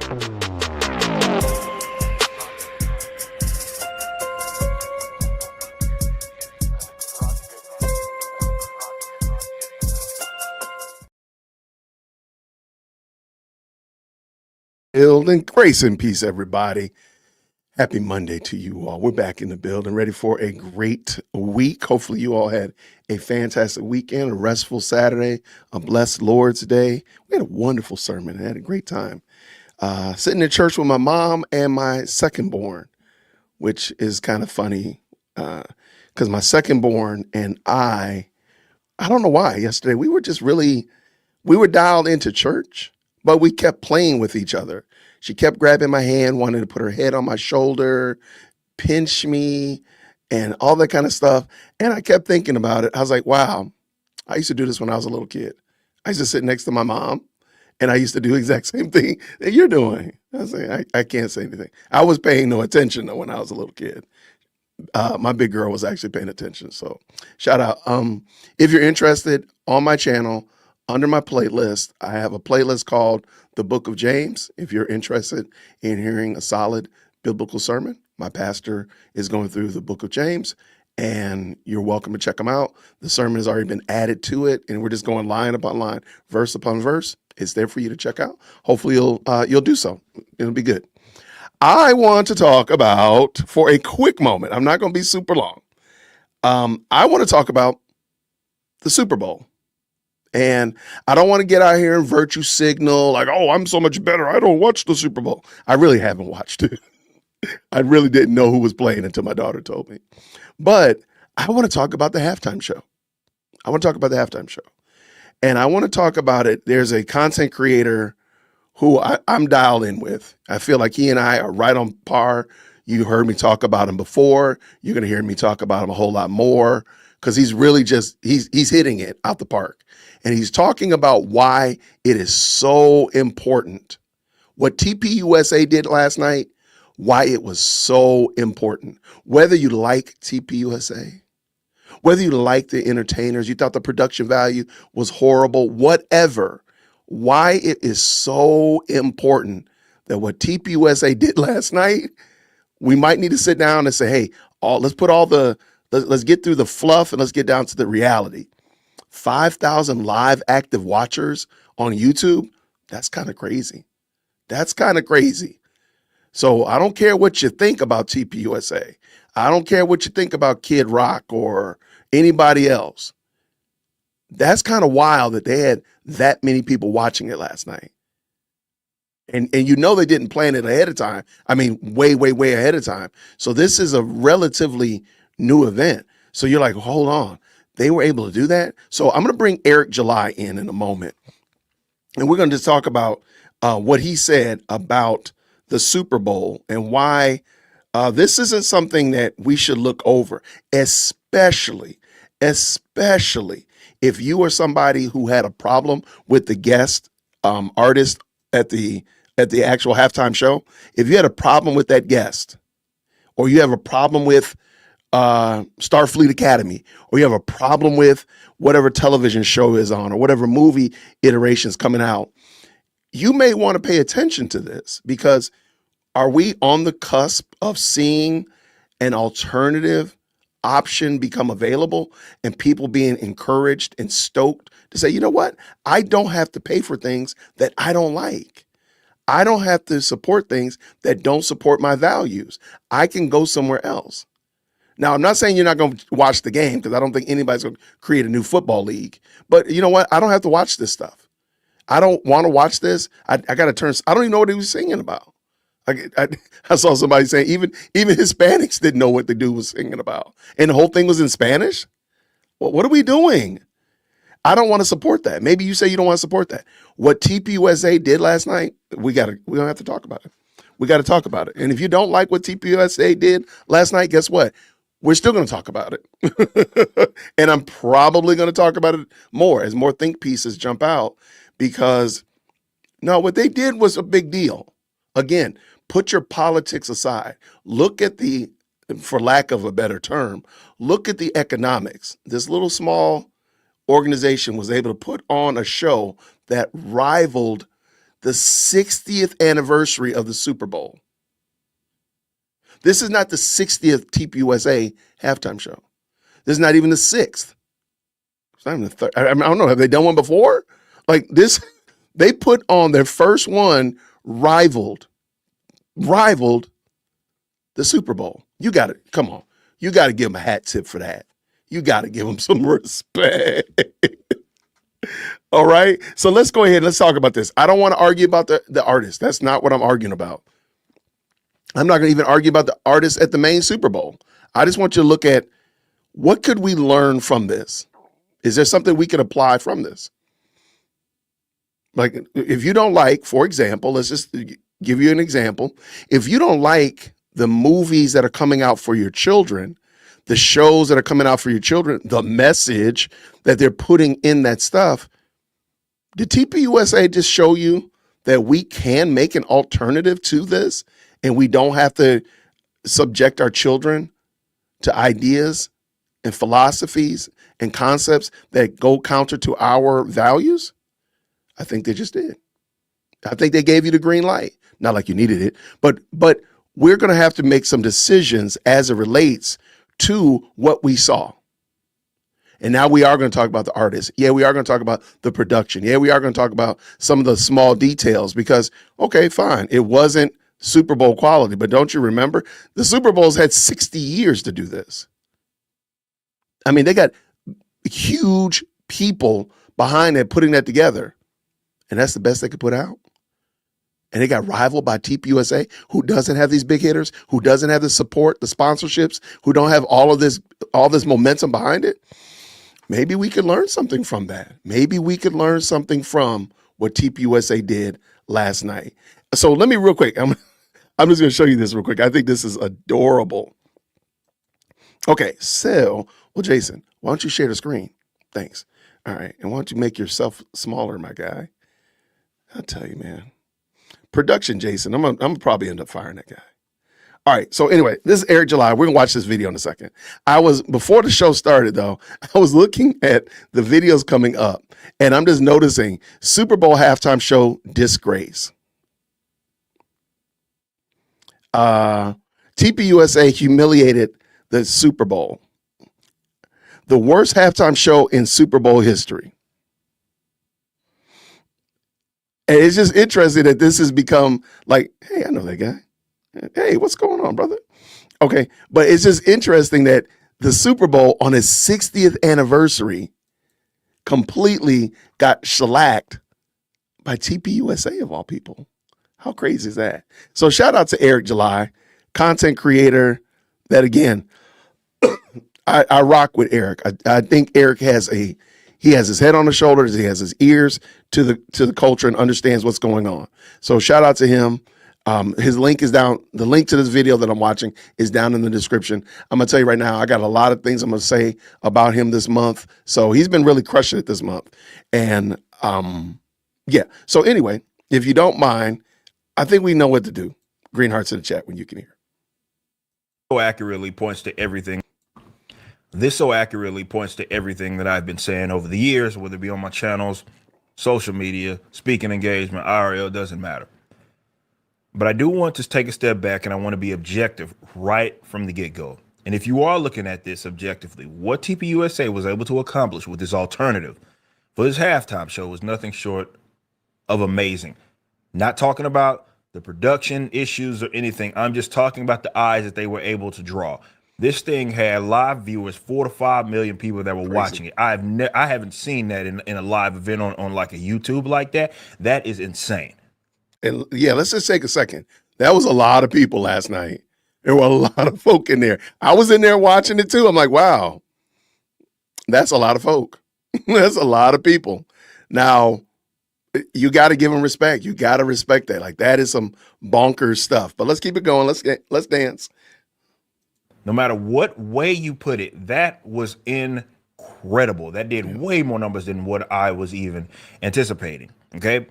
Building grace and peace, everybody. Happy Monday to you all. We're back in the building, ready for a great week. Hopefully, you all had a fantastic weekend, a restful Saturday, a blessed Lord's Day. We had a wonderful sermon. I had a great time. Sitting in church with my mom and my second born, which is kind of funny because my second born and I don't know why, yesterday we were dialed into church, but we kept playing with each other. She kept grabbing my hand, wanted to put her head on my shoulder, pinch me, and all that kind of stuff. And I kept thinking about it. I was like, wow, I used to do this when I was a little kid. I used to sit next to my mom, and I used to do the exact same thing that you're doing. I was like, I can't say anything. I was paying no attention though when I was a little kid. My big girl was actually paying attention. So shout out. If you're interested, on my channel, under my playlist, I have a playlist called The Book of James. If you're interested in hearing a solid biblical sermon, my pastor is going through the Book of James, and you're welcome to check them out. The sermon has already been added to it, and we're just going line upon line, verse upon verse. It's there for you to check out. Hopefully you'll do so. It'll be good. I want to talk about, for a quick moment, I'm not going to be super long. I want to talk about the Super Bowl. And I don't want to get out here and virtue signal like, oh, I'm so much better. I don't watch the Super Bowl. I really haven't watched it. I really didn't know who was playing until my daughter told me. But I want to talk about the halftime show. And I want to talk about it. There's a content creator who I'm dialed in with. I feel like he and I are right on par. You heard me talk about him before. You're going to hear me talk about him a whole lot more because he's really he's hitting it out the park. And he's talking about why it is so important. What TPUSA did last night, why it was so important. Whether you like TPUSA, whether you like the entertainers, you thought the production value was horrible, whatever, why it is so important that what TPUSA did last night, we might need to sit down and say, hey, let's get through the fluff and let's get down to the reality. 5,000 live active watchers on YouTube. That's kind of crazy. So I don't care what you think about TPUSA. I don't care what you think about Kid Rock or anybody else. That's kind of wild that they had that many people watching it last night. And you know they didn't plan it ahead of time. I mean, way, way, way ahead of time. So this is a relatively new event. So you're like, hold on. They were able to do that. So I'm going to bring Eric July in a moment. And we're going to just talk about what he said about the Super Bowl and why this isn't something that we should look over, especially if you are somebody who had a problem with the guest artist at the actual halftime show. If you had a problem with that guest, or you have a problem with Starfleet Academy, or you have a problem with whatever television show is on or whatever movie iterations coming out, you may want to pay attention to this, because are we on the cusp of seeing an alternative option become available and people being encouraged and stoked to say, you know what? I don't have to pay for things that I don't like. I don't have to support things that don't support my values. I can go somewhere else. Now, I'm not saying you're not going to watch the game, because I don't think anybody's going to create a new football league. But you know what? I don't have to watch this stuff. I don't want to watch this. I got to turn. I don't even know what he was singing about. I saw somebody saying even Hispanics didn't know what the dude was singing about. And the whole thing was in Spanish. Well, what are we doing? I don't want to support that. Maybe you say you don't want to support that. What TPUSA did last night, we don't have to talk about it. We got to talk about it. And if you don't like what TPUSA did last night, guess what? We're still going to talk about it. And I'm probably going to talk about it more as more think pieces jump out, because no, what they did was a big deal. Again, put your politics aside. Look at for lack of a better term, look at the economics. This little small organization was able to put on a show that rivaled the 60th anniversary of the Super Bowl. This is not the 60th TPUSA halftime show. This is not even the 6th. It's not even the third. I don't know. Have they done one before? Like this, they put on their first one, rivaled the Super Bowl. You got to, come on. You got to give them a hat tip for that. You got to give them some respect. All right. So let's go ahead. Let's talk about this. I don't want to argue about the artist. That's not what I'm arguing about. I'm not going to even argue about the artist at the main Super Bowl. I just want you to look at what could we learn from this? Is there something we can apply from this? Like if you don't like, for example, let's just give you an example. If you don't like the movies that are coming out for your children, the shows that are coming out for your children, the message that they're putting in that stuff, did TPUSA just show you that we can make an alternative to this and we don't have to subject our children to ideas and philosophies and concepts that go counter to our values? I think they just did. I think they gave you the green light. Not like you needed it, but we're going to have to make some decisions as it relates to what we saw. And now we are going to talk about the artists. Yeah, we are going to talk about the production. Yeah, we are going to talk about some of the small details because, okay, fine. It wasn't Super Bowl quality, but don't you remember? The Super Bowls had 60 years to do this. I mean, they got huge people behind it putting that together. And that's the best they could put out. And they got rivaled by TPUSA, who doesn't have these big hitters, who doesn't have the support, the sponsorships, who don't have all this momentum behind it. Maybe we could learn something from that. Maybe we could learn something from what TPUSA did last night. So let me real quick. I'm just going to show you this real quick. I think this is adorable. Okay, so, well, Jason, why don't you share the screen? Thanks. All right. And why don't you make yourself smaller, my guy? I'll tell you, man. Production, Jason. I'm gonna probably end up firing that guy. All right. So anyway, this is Eric July. We're gonna watch this video in a second. Before the show started though, I was looking at the videos coming up and I'm just noticing Super Bowl halftime show disgrace. TPUSA humiliated the Super Bowl. The worst halftime show in Super Bowl history. And it's just interesting that this has become like, hey, I know that guy. Hey, what's going on, brother? Okay. But it's just interesting that the Super Bowl on its 60th anniversary completely got shellacked by TPUSA of all people. How crazy is that? So shout out to Eric July, content creator that, again, I rock with Eric. I think Eric he has his head on his shoulders. He has his ears to the culture and understands what's going on. So shout out to him. His link is down. The link to this video that I'm watching is down in the description. I'm going to tell you right now, I got a lot of things I'm going to say about him this month. So he's been really crushing it this month. And yeah. So anyway, if you don't mind, I think we know what to do. Green hearts in the chat when you can hear. So accurately points to everything. This so accurately points to everything that I've been saying over the years, whether it be on my channels, social media, speaking engagement, IRL, doesn't matter. But I do want to take a step back and I want to be objective right from the get-go. And if you are looking at this objectively, what TPUSA was able to accomplish with this alternative for this halftime show was nothing short of amazing. Not talking about the production issues or anything. I'm just talking about the eyes that they were able to draw. This thing had live viewers, 4 to 5 million people that were watching it. I haven't seen that in a live event on like a YouTube like that. That is insane. And yeah, let's just take a second. That was a lot of people last night. There were a lot of folk in there. I was in there watching it too. I'm like, wow, that's a lot of folk. That's a lot of people. Now, you got to give them respect. You got to respect that. Like that is some bonkers stuff. But let's keep it going. Let's dance. No matter what way you put it, that was incredible. That did way more numbers than what I was even anticipating. Okay.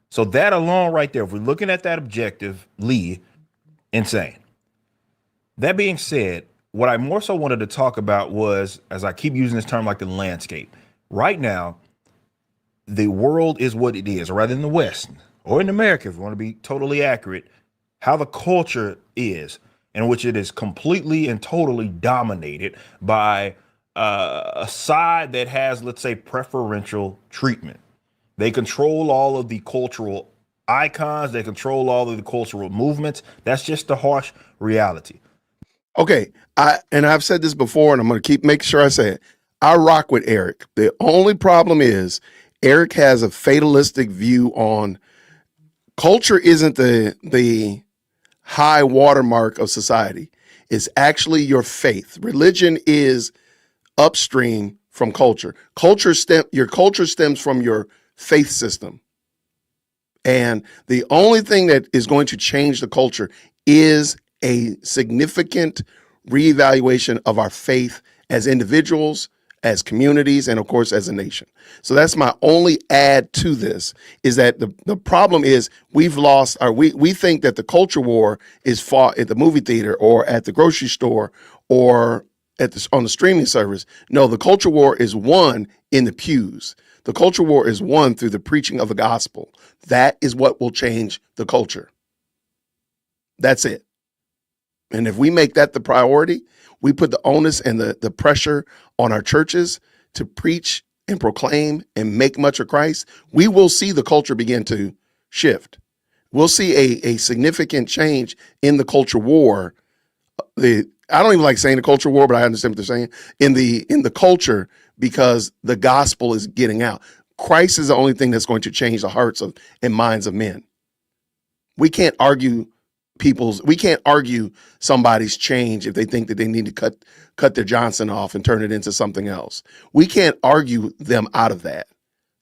So that alone right there, if we're looking at that objectively, insane. That being said, what I more so wanted to talk about was, as I keep using this term, like the landscape. Right now, the world is what it is, or rather in the West, or in America, if you want to be totally accurate, how the culture is, in which it is completely and totally dominated by a side that has, let's say, preferential treatment. They control all of the cultural icons. They control all of the cultural movements. That's just the harsh reality. Okay, I've said this before, and I'm going to keep making sure I say it. I rock with Eric. The only problem is Eric has a fatalistic view on culture. Isn't the high watermark of society? It's actually your faith. Religion is upstream from culture. Your culture stems from your faith system. And the only thing that is going to change the culture is a significant reevaluation of our faith as individuals, as communities, and of course, as a nation. So that's my only add to this, is that the problem is we've lost we think that the culture war is fought at the movie theater or at the grocery store or on the streaming service. No, the culture war is won in the pews. The culture war is won through the preaching of the gospel. That is what will change the culture. That's it. And if we make that the priority, we put the onus and the pressure on our churches to preach and proclaim and make much of Christ, we will see the culture begin to shift. We'll see a significant change in the culture war. I don't even like saying the culture war, but I understand what they're saying in the culture, because the gospel is getting out. Christ is the only thing that's going to change the hearts and minds of men. We can't argue somebody's change if they think that they need to cut their Johnson off and turn it into something else. We can't argue them out of that.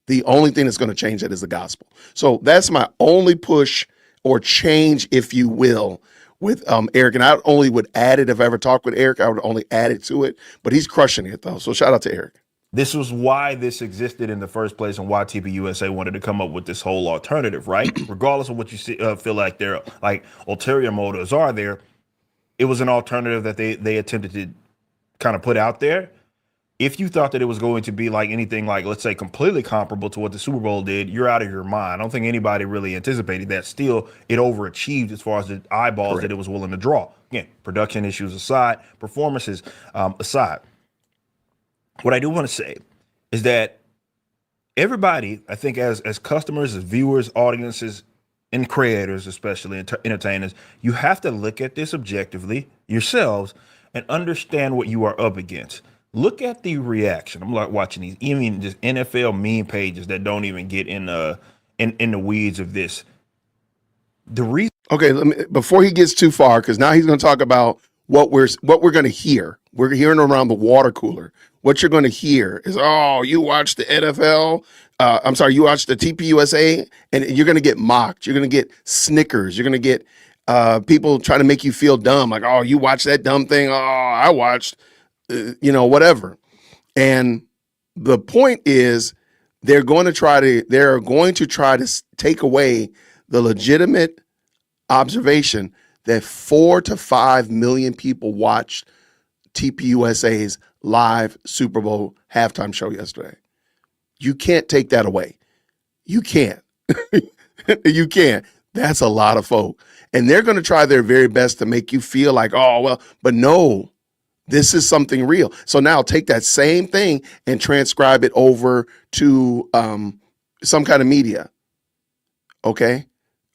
The only thing that's going to change that is the gospel. So that's my only push or change, if you will, with Eric. And I only would add it if I ever talked with Eric. I would only add it to it, but he's crushing it though. So shout out to Eric. This was why this existed in the first place, and why TPUSA wanted to come up with this whole alternative, right? Regardless of what you feel like their like ulterior motives are there, it was an alternative that they attempted to kind of put out there. If you thought that it was going to be like anything like, let's say, completely comparable to what the Super Bowl did, you're out of your mind. I don't think anybody really anticipated that. Still, it overachieved as far as the eyeballs that it was willing to draw. Again, production issues aside, performances aside. What I do want to say is that everybody, I think, as customers, as viewers, audiences, and creators, especially entertainers, you have to look at this objectively yourselves and understand what you are up against. Look at the reaction. I'm like watching these, even just NFL meme pages that don't even get in the weeds of this. The reason. Okay, before he gets too far, because now he's going to talk about what we're going to hear. We're hearing around the water cooler. What you're going to hear is, oh, you watch the NFL. You watch the TPUSA, and you're going to get mocked. You're going to get snickers. You're going to get people trying to make you feel dumb. Like, oh, you watch that dumb thing. Oh, I watched, whatever. And the point is, they're going to try to take away the legitimate observation that 4 to 5 million people watched TPUSA's live Super Bowl halftime show yesterday. You can't take that away. You can't. You can't. That's a lot of folk. And they're going to try their very best to make you feel like, oh, well, but no, this is something real. So now take that same thing and transcribe it over to some kind of media. Okay?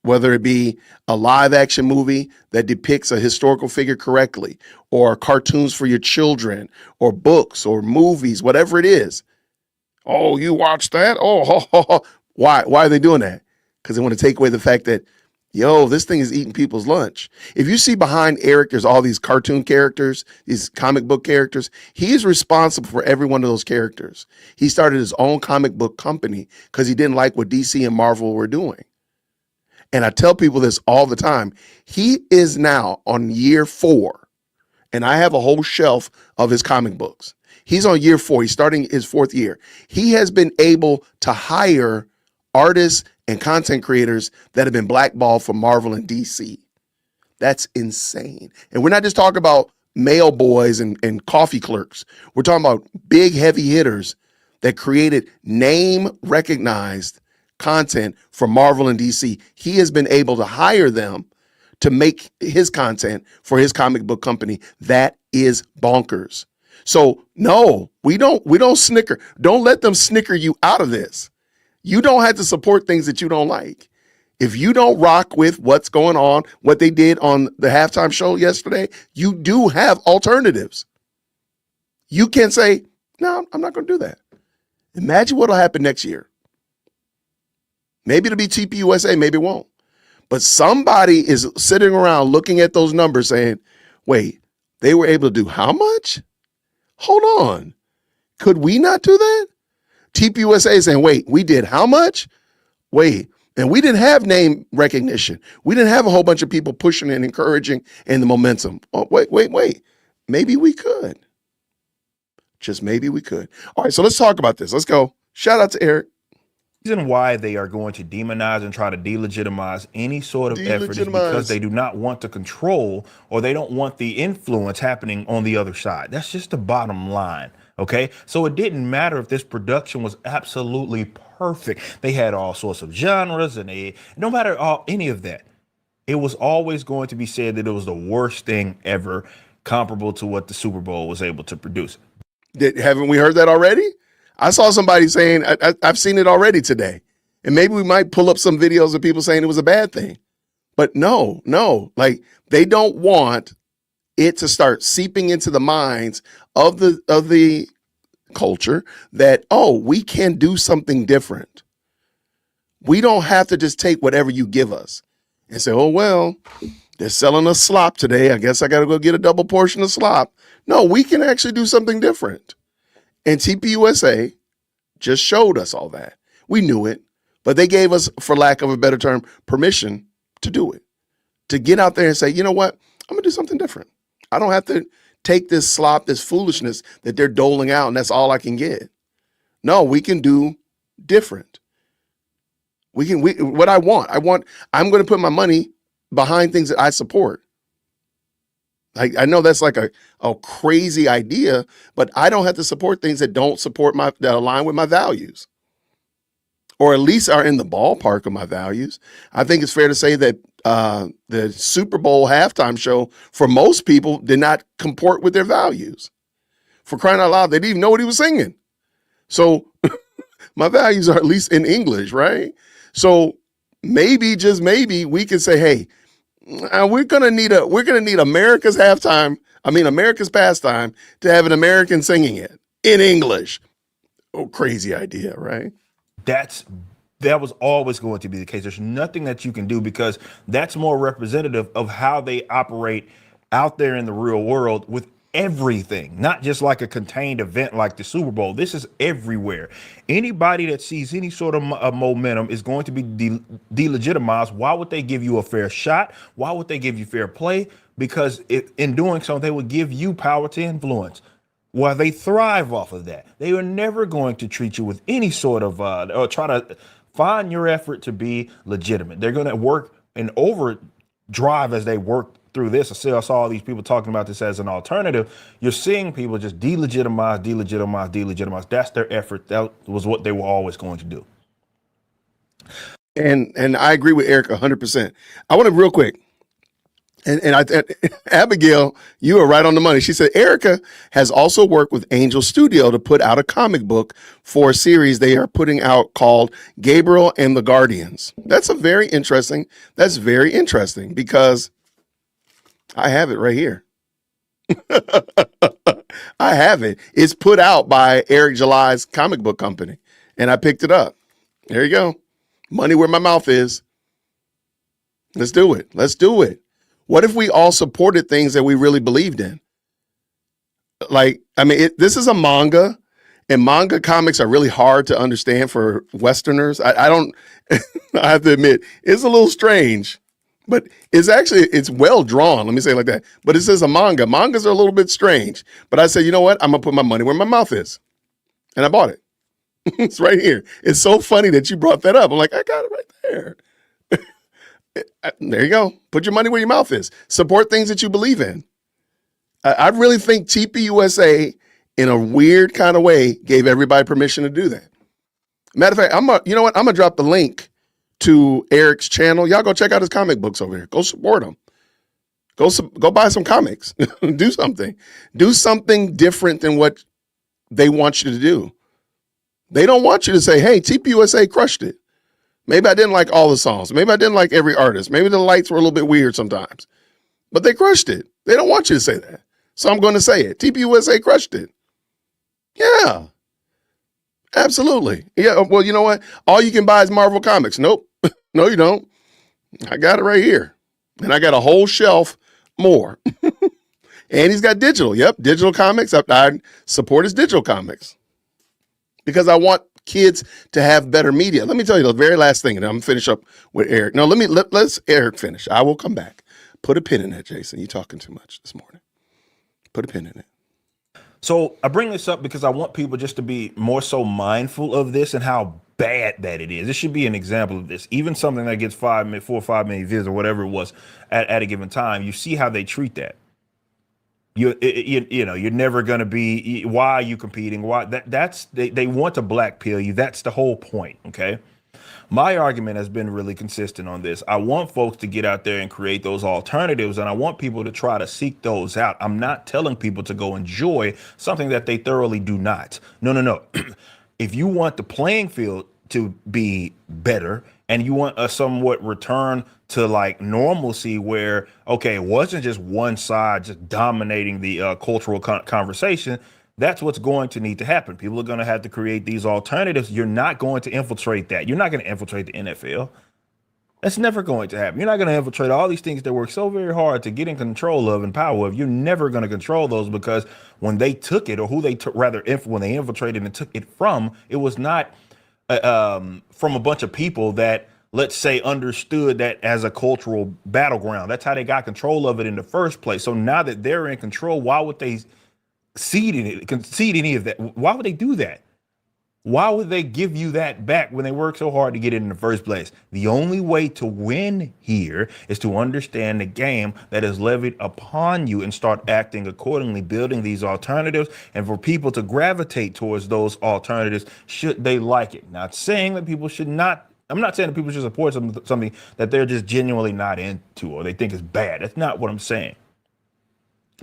Whether it be a live action movie that depicts a historical figure correctly, or cartoons for your children, or books or movies, whatever it is. Oh, you watch that? Oh, why are they doing that? Because they want to take away the fact that, this thing is eating people's lunch. If you see behind Eric, there's all these cartoon characters, these comic book characters. He is responsible for every one of those characters. He started his own comic book company because he didn't like what DC and Marvel were doing. And I tell people this all the time. He is now on year 4, and I have a whole shelf of his comic books. He's on year 4. He's starting his 4th year. He has been able to hire artists and content creators that have been blackballed from Marvel and DC. That's insane. And we're not just talking about mail boys and coffee clerks. We're talking about big, heavy hitters that created name-recognized content for Marvel and DC. He has been able to hire them to make his content for his comic book company. That is bonkers. So no, we don't snicker. Don't let them snicker you out of this. You don't have to support things that you don't like. If you don't rock with what's going on, what they did on the halftime show yesterday, you do have alternatives. You can say, no, I'm not going to do that. Imagine what'll happen next year. Maybe it'll be TPUSA, maybe it won't. But somebody is sitting around looking at those numbers saying, wait, they were able to do how much? Hold on. Could we not do that? TPUSA is saying, wait, we did how much? Wait, and we didn't have name recognition. We didn't have a whole bunch of people pushing and encouraging and the momentum. Oh, wait. Maybe we could. Just maybe we could. All right, so let's talk about this. Let's go. Shout out to Eric. The reason why they are going to demonize and try to delegitimize any sort of effort is because they do not want to control, or they don't want the influence happening on the other side. That's just the bottom line. Okay, so it didn't matter if this production was absolutely perfect. They had all sorts of genres, and no matter any of that, it was always going to be said that it was the worst thing ever, comparable to what the Super Bowl was able to produce. Haven't we heard that already? I saw somebody saying, I've seen it already today. And maybe we might pull up some videos of people saying it was a bad thing. But no, like they don't want it to start seeping into the minds of the culture that, oh, we can do something different. We don't have to just take whatever you give us and say, oh, well, they're selling us slop today. I guess I got to go get a double portion of slop. No, we can actually do something different. And TPUSA just showed us all that. We knew it, but they gave us, for lack of a better term, permission to do it, to get out there and say, you know what, I'm going to do something different. I don't have to take this slop, this foolishness that they're doling out, and that's all I can get. No, we can do different. What I'm going to put my money behind things that I support. I know that's like a crazy idea, but I don't have to support things that don't support that align with my values, or at least are in the ballpark of my values. I think it's fair to say that the Super Bowl halftime show, for most people, did not comport with their values. For crying out loud, they didn't even know what he was singing. So my values are at least in English, right? So maybe, just maybe, we can say, hey, we're gonna need America's pastime to have an American singing it in English. Oh, crazy idea, right? That was always going to be the case. There's nothing that you can do, because that's more representative of how they operate out there in the real world with everything, not just like a contained event like the Super Bowl. This is everywhere. Anybody that sees any sort of momentum is going to be delegitimized. Why would they give you a fair shot? Why would they give you fair play? Because in doing so, they would give you power to influence. Well, they thrive off of that. They are never going to treat you with any sort of or try to find your effort to be legitimate. They're going to work in overdrive as they work through this. I saw all these people talking about this as an alternative. You're seeing people just delegitimize. That's their effort. That was what they were always going to do. And I agree with Eric 100%. I want to real quick. And Abigail, you are right on the money. She said Erica has also worked with Angel Studio to put out a comic book for a series they are putting out called Gabriel and the Guardians. That's very interesting because I have it right here. I have it. It's put out by Eric July's comic book company, and I picked it up. There you go. Money where my mouth is. Let's do it. What if we all supported things that we really believed in? This is a manga, and manga comics are really hard to understand for Westerners. I don't, I have to admit, it's a little strange, but it's well drawn. Let me say it like that. But it says a manga. Mangas are a little bit strange. But I said, you know what? I'm going to put my money where my mouth is. And I bought it. It's right here. It's so funny that you brought that up. I'm like, I got it right there. There you go. Put your money where your mouth is. Support things that you believe in. I really think TPUSA, in a weird kind of way, gave everybody permission to do that. Matter of fact, you know what? I'm gonna drop the link to Eric's channel. Y'all go check out his comic books over here. Go support him. Go buy some comics. Do something. Do something different than what they want you to do. They don't want you to say, hey, TPUSA crushed it. Maybe I didn't like all the songs. Maybe I didn't like every artist. Maybe the lights were a little bit weird sometimes. But they crushed it. They don't want you to say that. So I'm going to say it. TPUSA crushed it. Yeah. Absolutely. Yeah. Well, you know what? All you can buy is Marvel Comics. Nope. No, you don't. I got it right here. And I got a whole shelf more. And he's got digital. Yep. Digital comics. I support his digital comics because I want kids to have better media. Let me tell you the very last thing, and I'm gonna finish up with Eric. No, let's Eric finish. I will come back. Put a pin in that, Jason. You're talking too much this morning. Put a pin in it. So I bring this up because I want people just to be more so mindful of this and how bad that it is. This should be an example of this. Even something that gets 4 or 5 million views or whatever it was at a given time, you see how they treat that. You know, you're never going to be. Why are you competing? Why they want to black pill you. That's the whole point. OK, my argument has been really consistent on this. I want folks to get out there and create those alternatives, and I want people to try to seek those out. I'm not telling people to go enjoy something that they thoroughly do not. No. If you want the playing field to be better and you want a somewhat return to like normalcy where, okay, it wasn't just one side just dominating the cultural conversation, that's what's going to need to happen. People are going to have to create these alternatives. You're not going to infiltrate that. You're not going to infiltrate the NFL. That's never going to happen. You're not going to infiltrate all these things that work so very hard to get in control of and power of. You're never going to control those because when they took it, or who they took, rather, when they infiltrated and took it from, it was not from a bunch of people that, let's say, understood that as a cultural battleground. That's how they got control of it in the first place. So now that they're in control, why would they concede any of that? Why would they do that? Why would they give you that back when they worked so hard to get it in the first place? The only way to win here is to understand the game that is levied upon you and start acting accordingly, building these alternatives, and for people to gravitate towards those alternatives should they like it. Not saying that people should not. I'm not saying that people should support something that they're just genuinely not into or they think is bad. That's not what I'm saying.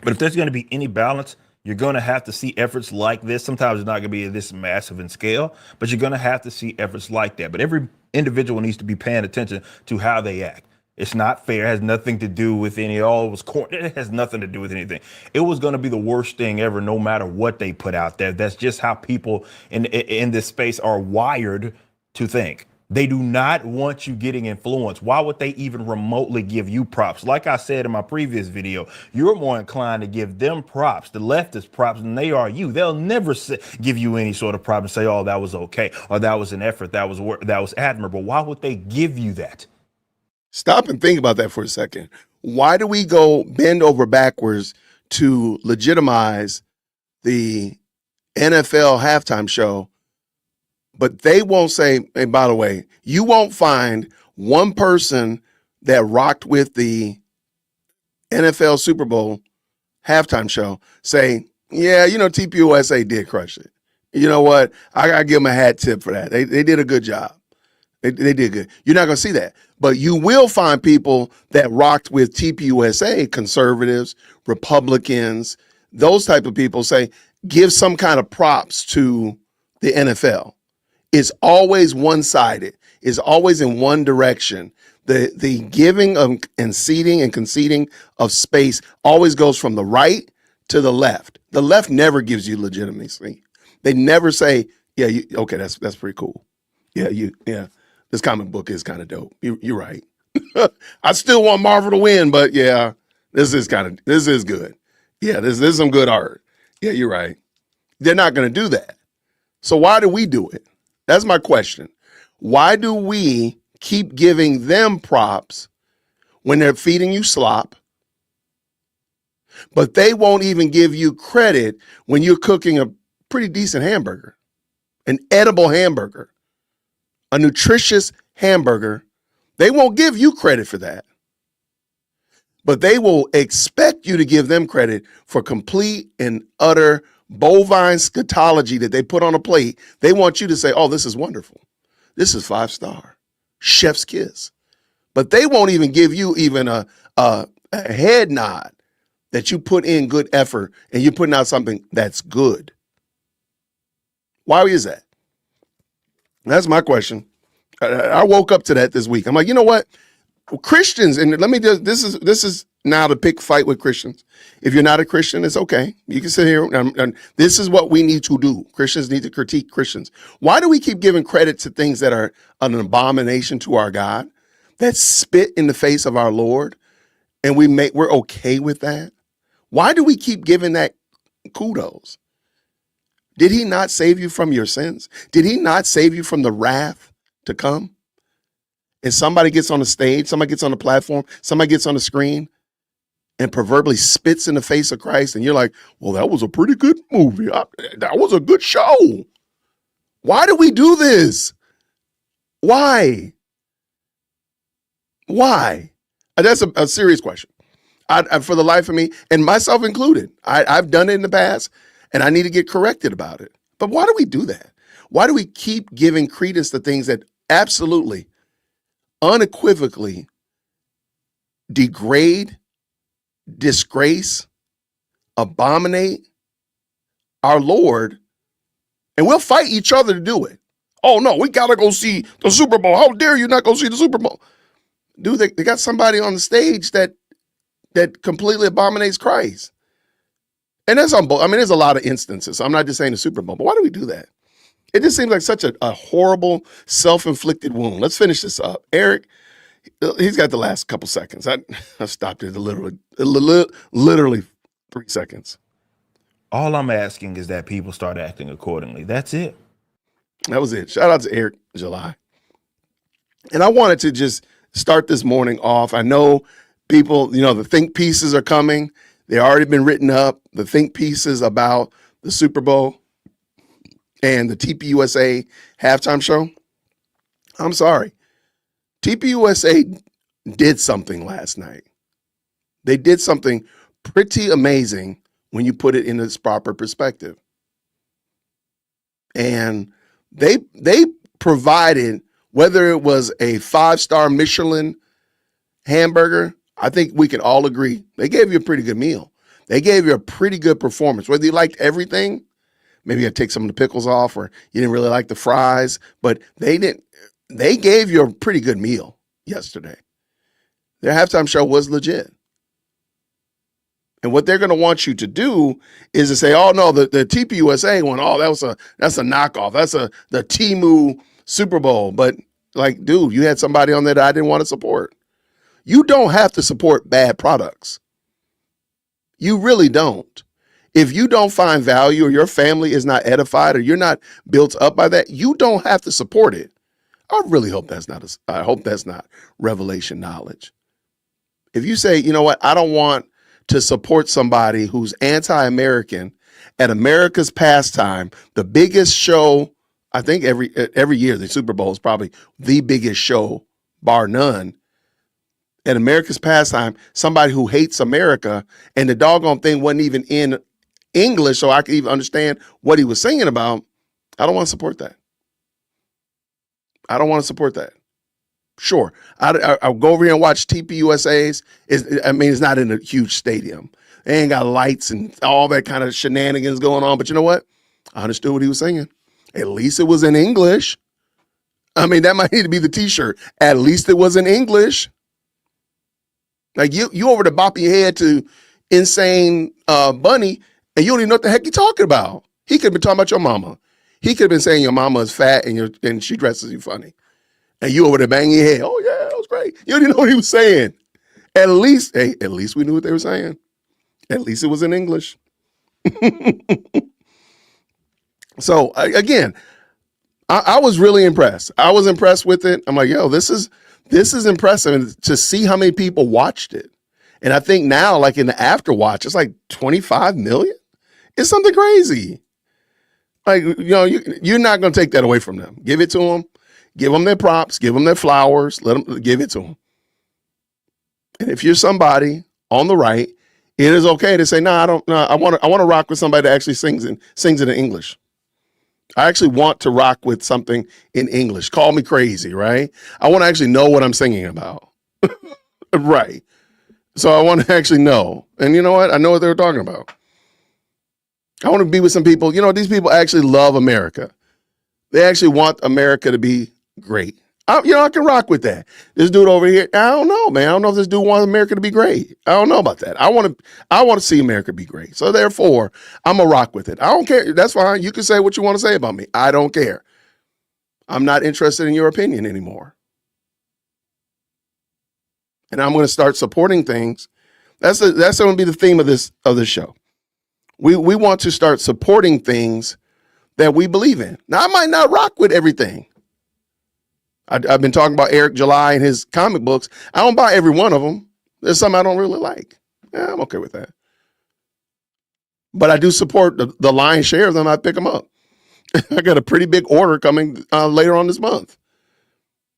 But if there's going to be any balance, you're going to have to see efforts like this. Sometimes it's not going to be this massive in scale, but you're going to have to see efforts like that. But every individual needs to be paying attention to how they act. It's not fair. It has nothing to do with any, oh, it was corny. It has nothing to do with anything. It was going to be the worst thing ever, no matter what they put out there. That's just how people in this space are wired to think. They do not want you getting influenced. Why would they even remotely give you props? Like I said in my previous video, you're more inclined to give them props, the leftist props, than they are you. They'll never give you any sort of prop and say, oh, that was okay, or that was an effort, that was admirable. Why would they give you that? Stop and think about that for a second. Why do we go bend over backwards to legitimize the NFL halftime show? But they won't say, hey, by the way, you won't find one person that rocked with the NFL Super Bowl halftime show say, yeah, you know, TPUSA did crush it. You know what? I got to give them a hat tip for that. They did a good job. They did good. You're not going to see that. But you will find people that rocked with TPUSA, conservatives, Republicans, those type of people say, give some kind of props to the NFL. Is always one-sided, is always in one direction. The giving of and ceding and conceding of space always goes from the right to the left. The left never gives you legitimacy. They never say, yeah, okay, that's pretty cool. Yeah, this comic book is kind of dope. You're right. I still want Marvel to win, but yeah, this is good. Yeah, this is some good art. Yeah, you're right. They're not going to do that. So why do we do it? That's my question. Why do we keep giving them props when they're feeding you slop, but they won't even give you credit when you're cooking a pretty decent hamburger, an edible hamburger, a nutritious hamburger? They won't give you credit for that, but they will expect you to give them credit for complete and utter bovine scatology that they put on a plate, they want you to say, oh, this is wonderful. This is 5-star. Chef's kiss. But they won't even give you even a head nod that you put in good effort and you're putting out something that's good. Why is that? That's my question. I woke up to that this week. I'm like, you know what? Christians, and let me just, this is now the pick fight with Christians. If you're not a Christian, it's okay. You can sit here and this is what we need to do. Christians need to critique Christians. Why do we keep giving credit to things that are an abomination to our God, that spit in the face of our Lord, and we're okay with that? Why do we keep giving that kudos? Did he not save you from your sins? Did he not save you from the wrath to come? And somebody gets on the stage, somebody gets on the platform, somebody gets on the screen and proverbially spits in the face of Christ. And you're like, well, that was a pretty good movie. That was a good show. Why do we do this? Why? That's a serious question. For the life of me, and myself included, I've done it in the past and I need to get corrected about it. But why do we do that? Why do we keep giving credence to things that absolutely, unequivocally degrade, disgrace, abominate our Lord, and we'll fight each other to do it? Oh no, we gotta go see the Super Bowl. How dare you not go see the Super Bowl? Dude, they got somebody on the stage that completely abominates Christ. And there's a lot of instances. I'm not just saying the Super Bowl, but why do we do that? It just seems like such a horrible, self-inflicted wound. Let's finish this up. Eric, he's got the last couple seconds. I stopped it literally 3 seconds. All I'm asking is that people start acting accordingly. That's it. That was it. Shout out to Eric July. And I wanted to just start this morning off. I know people, the think pieces are coming. They've already been written up. The think pieces about the Super Bowl and the TPUSA halftime show. I'm sorry. TPUSA did something last night. They did something pretty amazing when you put it in its proper perspective. And they provided, whether it was a 5-star Michelin hamburger, I think we can all agree, they gave you a pretty good meal. They gave you a pretty good performance. Whether you liked everything, maybe you had to take some of the pickles off, or you didn't really like the fries, but they gave you a pretty good meal yesterday. Their halftime show was legit. And what they're going to want you to do is to say, oh no, the TPUSA one, oh, that's a knockoff. That's the Temu Super Bowl. But like, dude, you had somebody on there that I didn't want to support. You don't have to support bad products. You really don't. If you don't find value, or your family is not edified, or you're not built up by that, you don't have to support it. I really hope that's not revelation knowledge. If you say, you know what, I don't want to support somebody who's anti-American at America's pastime, the biggest show, I think every year, the Super Bowl is probably the biggest show, bar none. At America's pastime, somebody who hates America, and the doggone thing wasn't even in English so I could even understand what he was singing about, I don't want to support that. I don't want to support that. Sure, I'll go over here and watch TPUSA's. It's not in a huge stadium. They ain't got lights and all that kind of shenanigans going on. But you know what? I understood what he was singing. At least it was in English. That might need to be the T-shirt. At least it was in English. Like you over to bop your head to Insane Bunny, and you don't even know what the heck you're talking about. He could have been talking about your mama. He could have been saying your mama is fat and she dresses you funny. And you over there banging your head. Oh yeah, that was great. You didn't know what he was saying. At least we knew what they were saying. At least it was in English. So again, I was really impressed. I was impressed with it. I'm like, yo, this is impressive to see how many people watched it. And I think now, like in the after watch, it's like 25 million. It's something crazy. Like, you're not going to take that away from them. Give it to them. Give them their props. Give them their flowers. Let them give it to them. And if you're somebody on the right, It is okay to say, no, I don't. No, I want to rock with somebody that actually sings it in English. I actually want to rock with something in English. Call me crazy, right? I want to actually know what I'm singing about, right? So I want to actually know, and you know what? I know what they were talking about. I want to be with some people. These people actually love America. They actually want America to be great. I can rock with that. This dude over here, I don't know, man. I don't know if this dude wants America to be great. I don't know about that. I want to see America be great. So therefore, I'm gonna rock with it. I don't care. That's fine. You can say what you want to say about me. I don't care. I'm not interested in your opinion anymore. And I'm going to start supporting things. That's going to be the theme of this show. We want to start supporting things that we believe in. Now, I might not rock with everything. I've been talking about Eric July and his comic books. I don't buy every one of them. There's some I don't really like. Yeah, I'm okay with that. But I do support the lion's share of them. I pick them up. I got a pretty big order coming later on this month.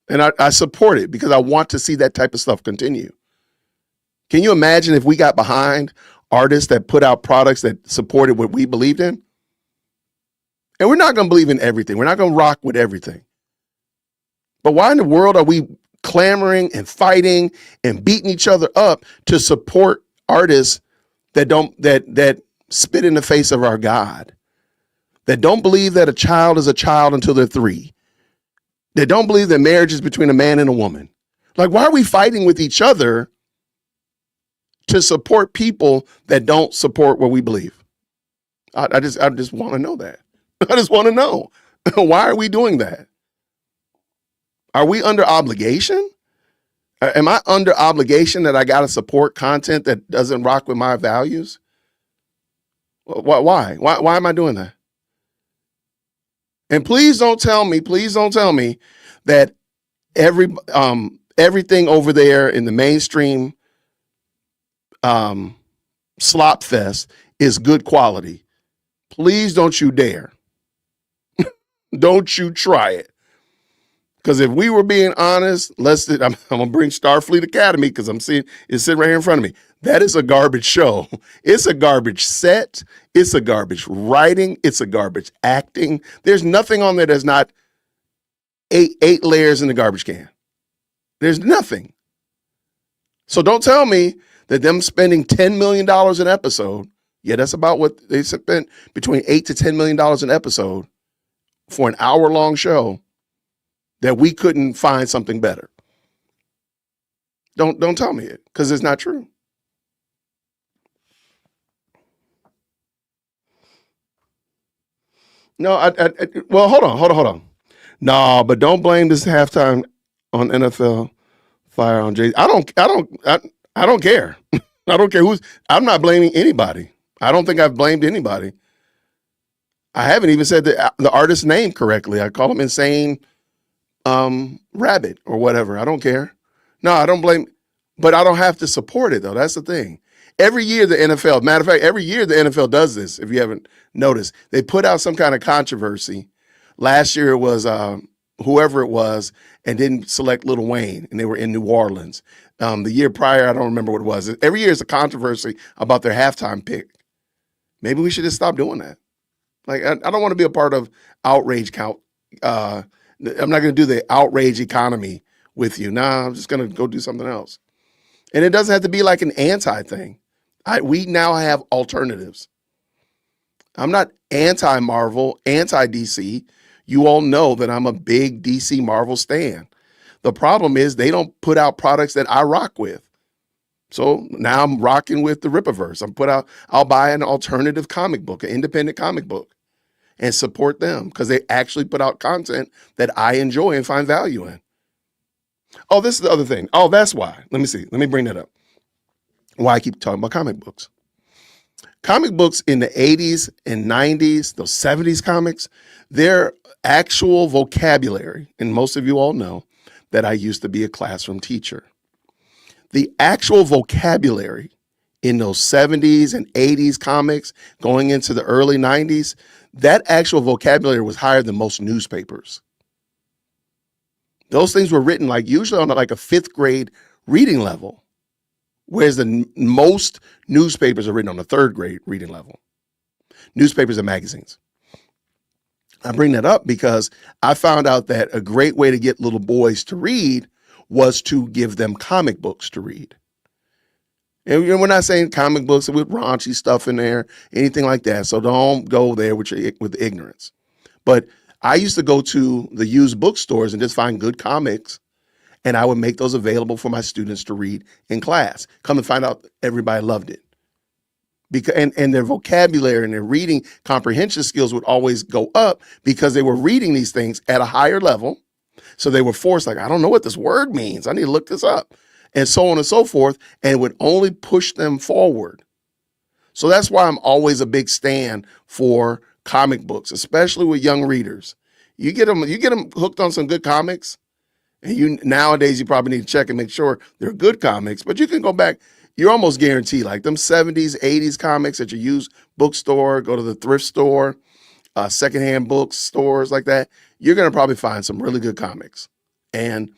And I support it because I want to see that type of stuff continue. Can you imagine if we got behind artists that put out products that supported what we believed in? And we're not going to believe in everything. We're not going to rock with everything. But why in the world are we clamoring and fighting and beating each other up to support artists that spit in the face of our God, that don't believe that a child is a child until they're 3, that don't believe that marriage is between a man and a woman? Like, why are we fighting with each other to support people that don't support what we believe? I just want to know that. I just want to know. Why are we doing that? Are we under obligation? Am I under obligation that I got to support content that doesn't rock with my values? Why? Why am I doing that? And please don't tell me that everything over there in the mainstream slop fest is good quality. Please don't you dare. Don't you try it. Because if we were being honest, I'm going to bring Starfleet Academy because I'm seeing it's sitting right here in front of me. That is a garbage show. It's a garbage set. It's a garbage writing. It's a garbage acting. There's nothing on there that's not eight layers in the garbage can. There's nothing. So don't tell me that them spending $10 million an episode, yeah, that's about what they spent, between $8 to $10 million an episode for an hour-long show, that we couldn't find something better. Don't tell me it, because it's not true. No, well, hold on. No, but don't blame this halftime on NFL fire on Jay. I don't care. I don't care I'm not blaming anybody. I don't think I've blamed anybody. I haven't even said the artist's name correctly. I call him Insane Rabbit or whatever. I don't care. No, I don't blame, but I don't have to support it though. That's the thing. Every year the NFL, matter of fact, every year the NFL does this. If you haven't noticed, they put out some kind of controversy. Last year it was whoever it was, and didn't select Lil Wayne, and they were in New Orleans. The year prior, I don't remember what it was. Every year is a controversy about their halftime pick. Maybe we should just stop doing that. Like, I don't want to be a part of outrage count. I'm not going to do the outrage economy with you. Nah, I'm just going to go do something else. And it doesn't have to be like an anti thing. We now have alternatives. I'm not anti-Marvel, anti-DC. You all know that I'm a big DC Marvel stan. The problem is they don't put out products that I rock with. So now I'm rocking with the Rippaverse. I'll buy an alternative comic book, an independent comic book, and support them because they actually put out content that I enjoy and find value in. Oh, this is the other thing. Oh, that's why. Let me see. Let me bring that up. Why I keep talking about comic books. Comic books in the 80s and 90s, those 70s comics, their actual vocabulary, and most of you all know that I used to be a classroom teacher. The actual vocabulary in those 70s and 80s comics going into the early 90s, that actual vocabulary was higher than most newspapers. Those things were written usually on like a 5th grade reading level. Whereas most newspapers are written on the third grade reading level, newspapers and magazines. I bring that up because I found out that a great way to get little boys to read was to give them comic books to read. And we're not saying comic books with raunchy stuff in there, anything like that. So don't go there with ignorance. But I used to go to the used bookstores and just find good comics, and I would make those available for my students to read in class. Come and find out everybody loved it. Because and their vocabulary and their reading comprehension skills would always go up because they were reading these things at a higher level. So they were forced, like, I don't know what this word means. I need to look this up. And so on and so forth. And it would only push them forward. So that's why I'm always a big stand for comic books, especially with young readers. You get them hooked on some good comics. And nowadays you probably need to check and make sure they're good comics, but you can go back. You're almost guaranteed, like them 70s, 80s comics at your used bookstore, go to the thrift store, secondhand bookstores like that. You're going to probably find some really good comics, and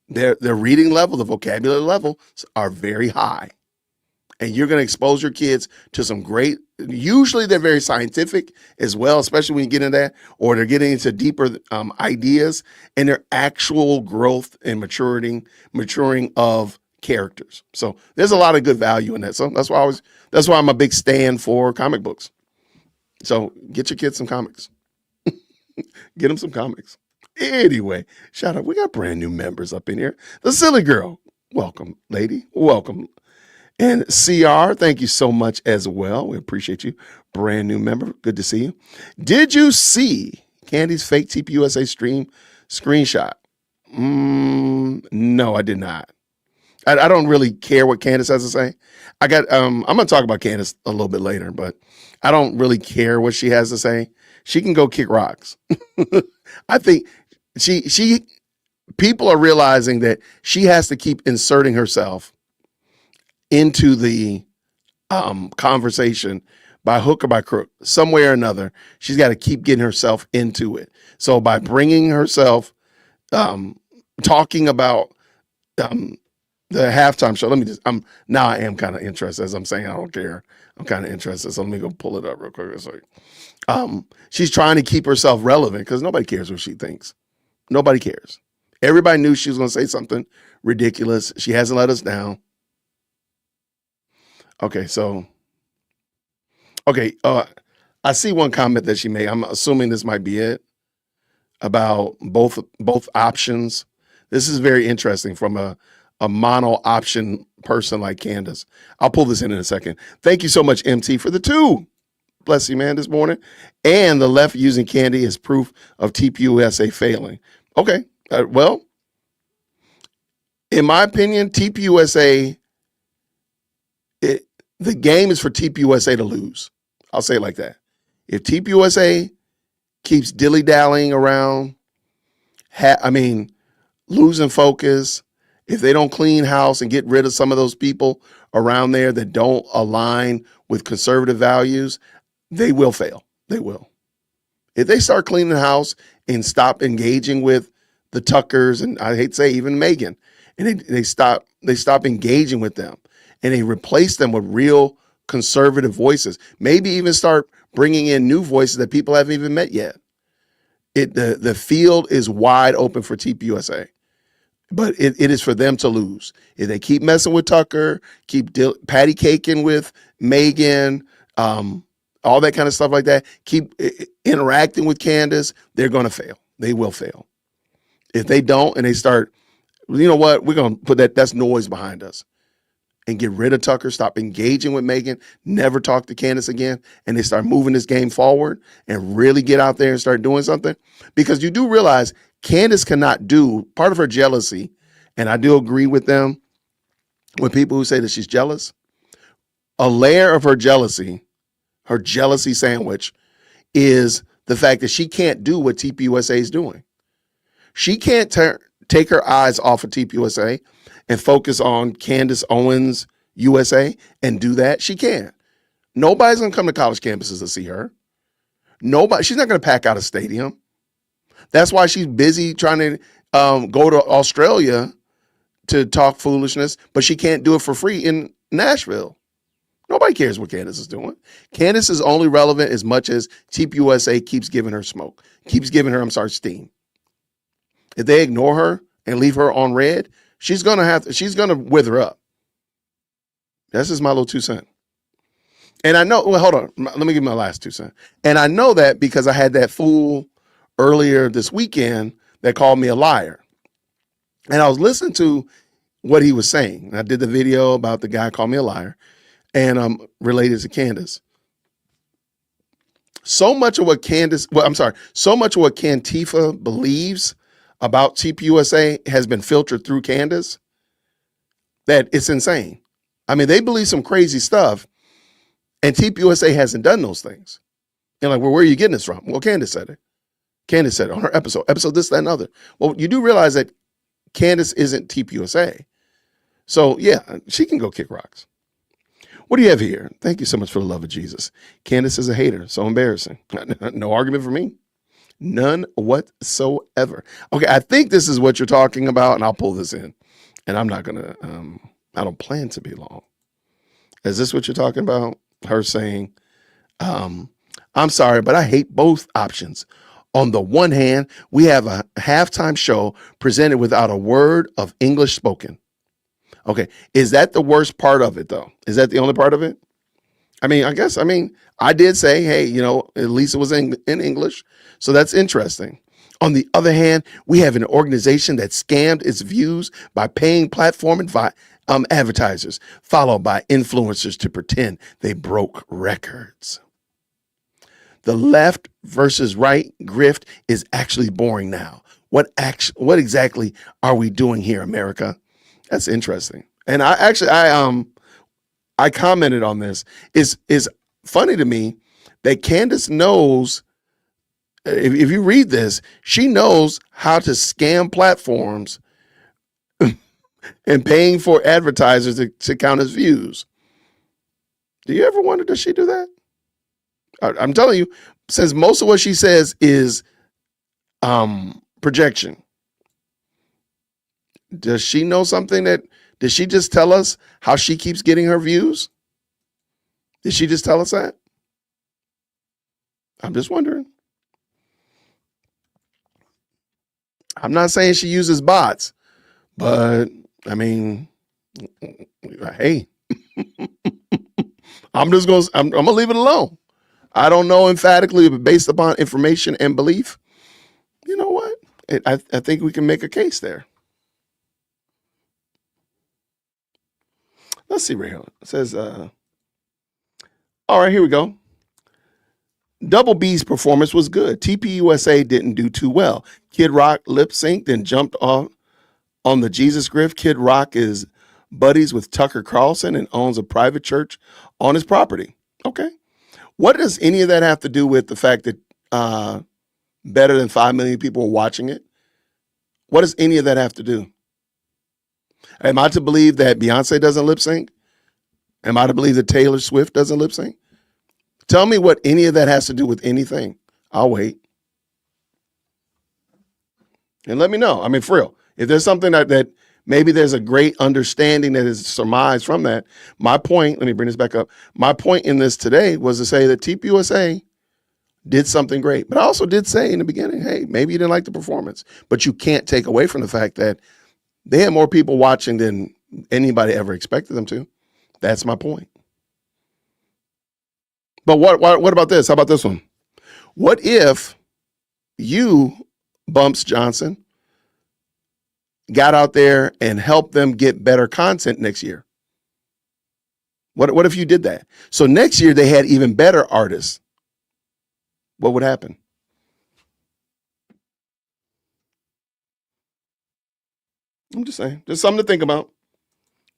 their reading level, the vocabulary level are very high. And you're going to expose your kids to some great, usually they're very scientific as well, especially when you get into that, or they're getting into deeper ideas and their actual growth and maturing of characters. So there's a lot of good value in that. So that's why I'm a big stand for comic books. So get your kids some comics. Get them some comics. Anyway, shout out. We got brand new members up in here. The Silly Girl. Welcome, lady. Welcome. And CR, thank you so much as well. We appreciate you. Brand new member. Good to see you. Did you see Candy's fake TPUSA stream screenshot? No, I did not. I don't really care what Candace has to say. I'm going to talk about Candace a little bit later, but I don't really care what she has to say. She can go kick rocks. I think people are realizing that she has to keep inserting herself into the conversation by hook or by crook, some way or another. She's got to keep getting herself into it. So by bringing herself, talking about the halftime show, I am kind of interested. As I'm saying, I don't care. I'm kind of interested. So let me go pull it up real quick. Sorry. She's trying to keep herself relevant because nobody cares what she thinks. Nobody cares. Everybody knew she was going to say something ridiculous. She hasn't let us down. Okay, I see one comment that she made. I'm assuming this might be it about both options. This is very interesting from a mono option person like Candace. I'll pull this in a second. Thank you so much, MT, for the 2. Bless you, man, this morning. And the left using candy as proof of TPUSA failing. Okay, well, in my opinion, TPUSA, the game is for TPUSA to lose. I'll say it like that. If TPUSA keeps dilly-dallying around, losing focus, if they don't clean house and get rid of some of those people around there that don't align with conservative values, they will fail. They will. If they start cleaning the house and stop engaging with the Tuckers, and I hate to say even Megan, and they stop engaging with them, and they replace them with real conservative voices, maybe even start bringing in new voices that people haven't even met yet. The field is wide open for TPUSA, but it is for them to lose. If they keep messing with Tucker, keep patty caking with Megan, all that kind of stuff like that, keep interacting with Candace, they're going to fail. They will fail. If they don't and they start, you know what, we're going to put that's noise behind us and get rid of Tucker, stop engaging with Megan, never talk to Candace again, and they start moving this game forward and really get out there and start doing something. Because you do realize Candace cannot do, part of her jealousy, and I do agree with them, with people who say that she's jealous, a layer of her jealousy sandwich, is the fact that she can't do what TPUSA is doing. She can't take her eyes off of TPUSA and focus on Candace Owens USA and do that. She can't. Nobody's going to come to college campuses to see her. She's not going to pack out a stadium. That's why she's busy trying to go to Australia to talk foolishness, but she can't do it for free in Nashville. Nobody cares what Candace is doing. Candace is only relevant as much as TPUSA keeps giving her smoke, keeps giving her, steam. If they ignore her and leave her on red, she's gonna wither up. That's just my little 2 cents. And I know, well, hold on. Let me give you my last 2 cents. And I know that because I had that fool earlier this weekend that called me a liar. And I was listening to what he was saying. I did the video about the guy called me a liar and related to Candace. So much of what Cantifa believes about TPUSA has been filtered through Candace that it's insane. I mean, they believe some crazy stuff, and TPUSA hasn't done those things. And like, well, where are you getting this from? Well, Candace said it. Candace said it on her episode this, that, and other. Well, you do realize that Candace isn't TPUSA. So yeah, she can go kick rocks. What do you have here? Thank you so much for the love of Jesus. Candace is a hater. So embarrassing. No argument for me. None whatsoever. Okay, I think this is what you're talking about, and I'll pull this in. And I'm not going to, I don't plan to be long. Is this what you're talking about? Her saying, I'm sorry, but I hate both options. On the one hand, we have a halftime show presented without a word of English spoken. Okay, is that the worst part of it, though? Is that the only part of it? I did say, hey, at least it was in English. So that's interesting. On the other hand, we have an organization that scammed its views by paying platform advertisers, followed by influencers to pretend they broke records. The left versus right grift is actually boring now. What exactly are we doing here, America? That's interesting. And I commented on this. Is funny to me that Candace knows, if you read this, she knows how to scam platforms and paying for advertisers to count as views. Do you ever wonder, does she do that? I'm telling you, since most of what she says is projection, does she know something did she just tell us how she keeps getting her views? Did she just tell us that? I'm just wondering. I'm not saying she uses bots, but I mean, hey, I'm gonna leave it alone. I don't know emphatically, but based upon information and belief, you know what? I think we can make a case there. Let's see right here. It says, all right, here we go. Double B's performance was good. TPUSA didn't do too well. Kid Rock lip synced and jumped off on the Jesus Grift. Kid Rock is buddies with Tucker Carlson and owns a private church on his property. Okay. What does any of that have to do with the fact that better than 5 million people are watching it? What does any of that have to do? Am I to believe that Beyonce doesn't lip sync? Am I to believe that Taylor Swift doesn't lip sync? Tell me what any of that has to do with anything. I'll wait. And let me know. I mean, for real, if there's something that maybe there's a great understanding that is surmised from that. My point, let me bring this back up. My point in this today was to say that TPUSA did something great. But I also did say in the beginning, hey, maybe you didn't like the performance. But you can't take away from the fact that they had more people watching than anybody ever expected them to. That's my point. But what about this? How about this one? What if you, Bumps Johnson, got out there and helped them get better content next year? What if you did that? So next year they had even better artists. What would happen? I'm just saying. Just something to think about.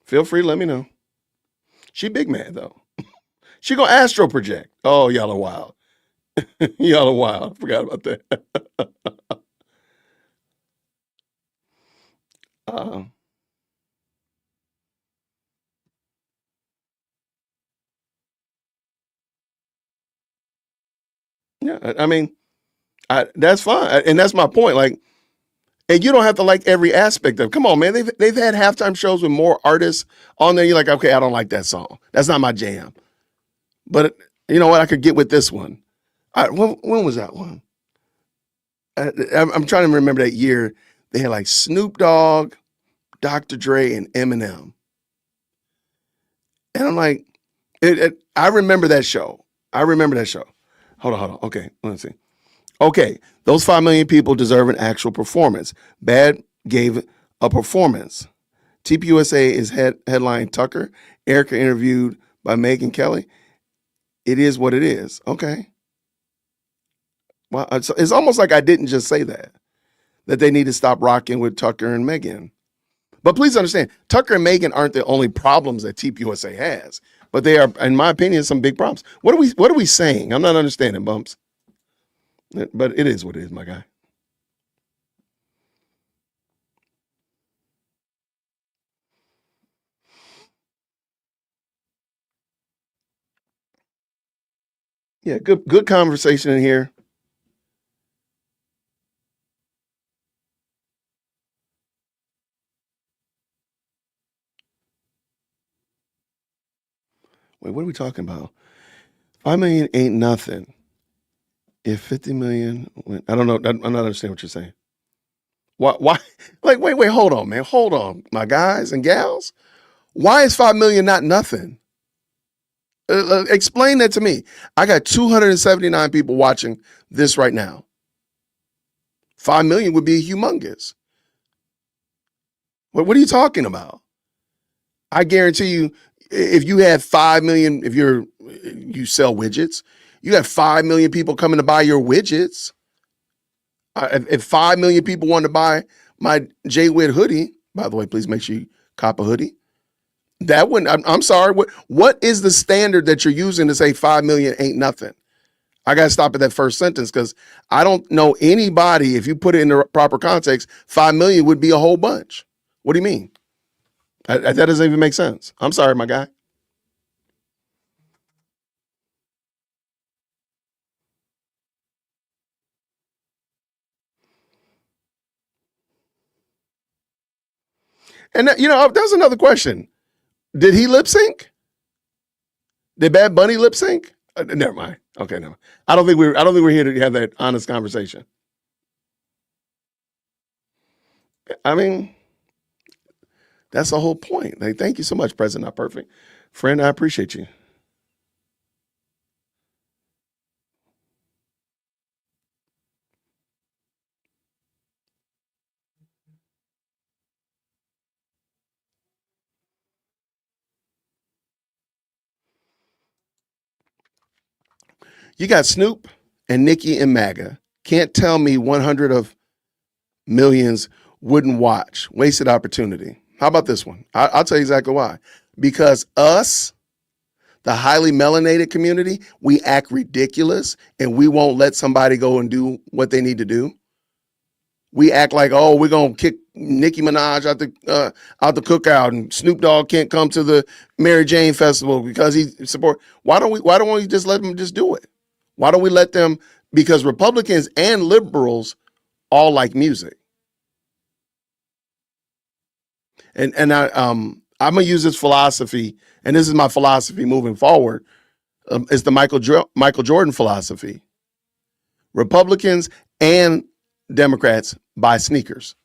Feel free to let me know. She big mad though. She gonna astro project. Oh, y'all are wild. Y'all are wild. Forgot about that. uh, yeah, I mean, that's fine, and that's my point. Like, And you don't have to like every aspect of it. Come on, man. They've had halftime shows with more artists on there. You're like, okay, I don't like that song. That's not my jam. But you know what? I could get with this one. When was that one? I'm trying to remember that year. They had like Snoop Dogg, Dr. Dre, and Eminem. And I'm like, I remember that show. I remember that show. Hold on. Okay, let's see. Okay, those 5 million people deserve an actual performance. Bad gave a performance. TPUSA is headline Tucker. Erica interviewed by Megan Kelly. It is what it is. Okay. Well, it's almost like I didn't just say that they need to stop rocking with Tucker and Megan. But please understand, Tucker and Megan aren't the only problems that TPUSA has, but they are, in my opinion, some big problems. What are we saying? I'm not understanding, Bumps. But it is what it is, my guy. Yeah, good conversation in here. Wait, what are we talking about? 5 million ain't nothing. If 50 million, I don't know. I'm not understanding what you're saying. Why? Like, wait, hold on, man. Hold on, my guys and gals. Why is 5 million not nothing? Explain that to me. I got 279 people watching this right now. 5 million would be humongous. What are you talking about? I guarantee you, if you had 5 million, if you sell widgets, you got 5 million people coming to buy your widgets. If 5 million people want to buy my J-Wid hoodie, by the way, please make sure you cop a hoodie. That wouldn't, I'm sorry. What is the standard that you're using to say 5 million ain't nothing? I got to stop at that first sentence because I don't know anybody, if you put it in the proper context, 5 million would be a whole bunch. What do you mean? That doesn't even make sense. I'm sorry, my guy. And that was another question. Did he lip sync? Did Bad Bunny lip sync? Never mind. Okay, no. I don't think we're here to have that honest conversation. I mean, that's the whole point. Like, thank you so much, President Not Perfect. Friend, I appreciate you. You got Snoop and Nicki and MAGA. Can't tell me 100 of millions wouldn't watch. Wasted opportunity. How about this one? I'll tell you exactly why. Because us, the highly melanated community, we act ridiculous and we won't let somebody go and do what they need to do. We act like, oh, we're gonna kick Nicki Minaj out the cookout, and Snoop Dogg can't come to the Mary Jane Festival because he support. Why don't we just let them just do it? Why don't we let them? Because Republicans and liberals all like music, and I'm gonna use this philosophy, and this is my philosophy moving forward. It's the Michael Jordan philosophy. Republicans and Democrats buy sneakers.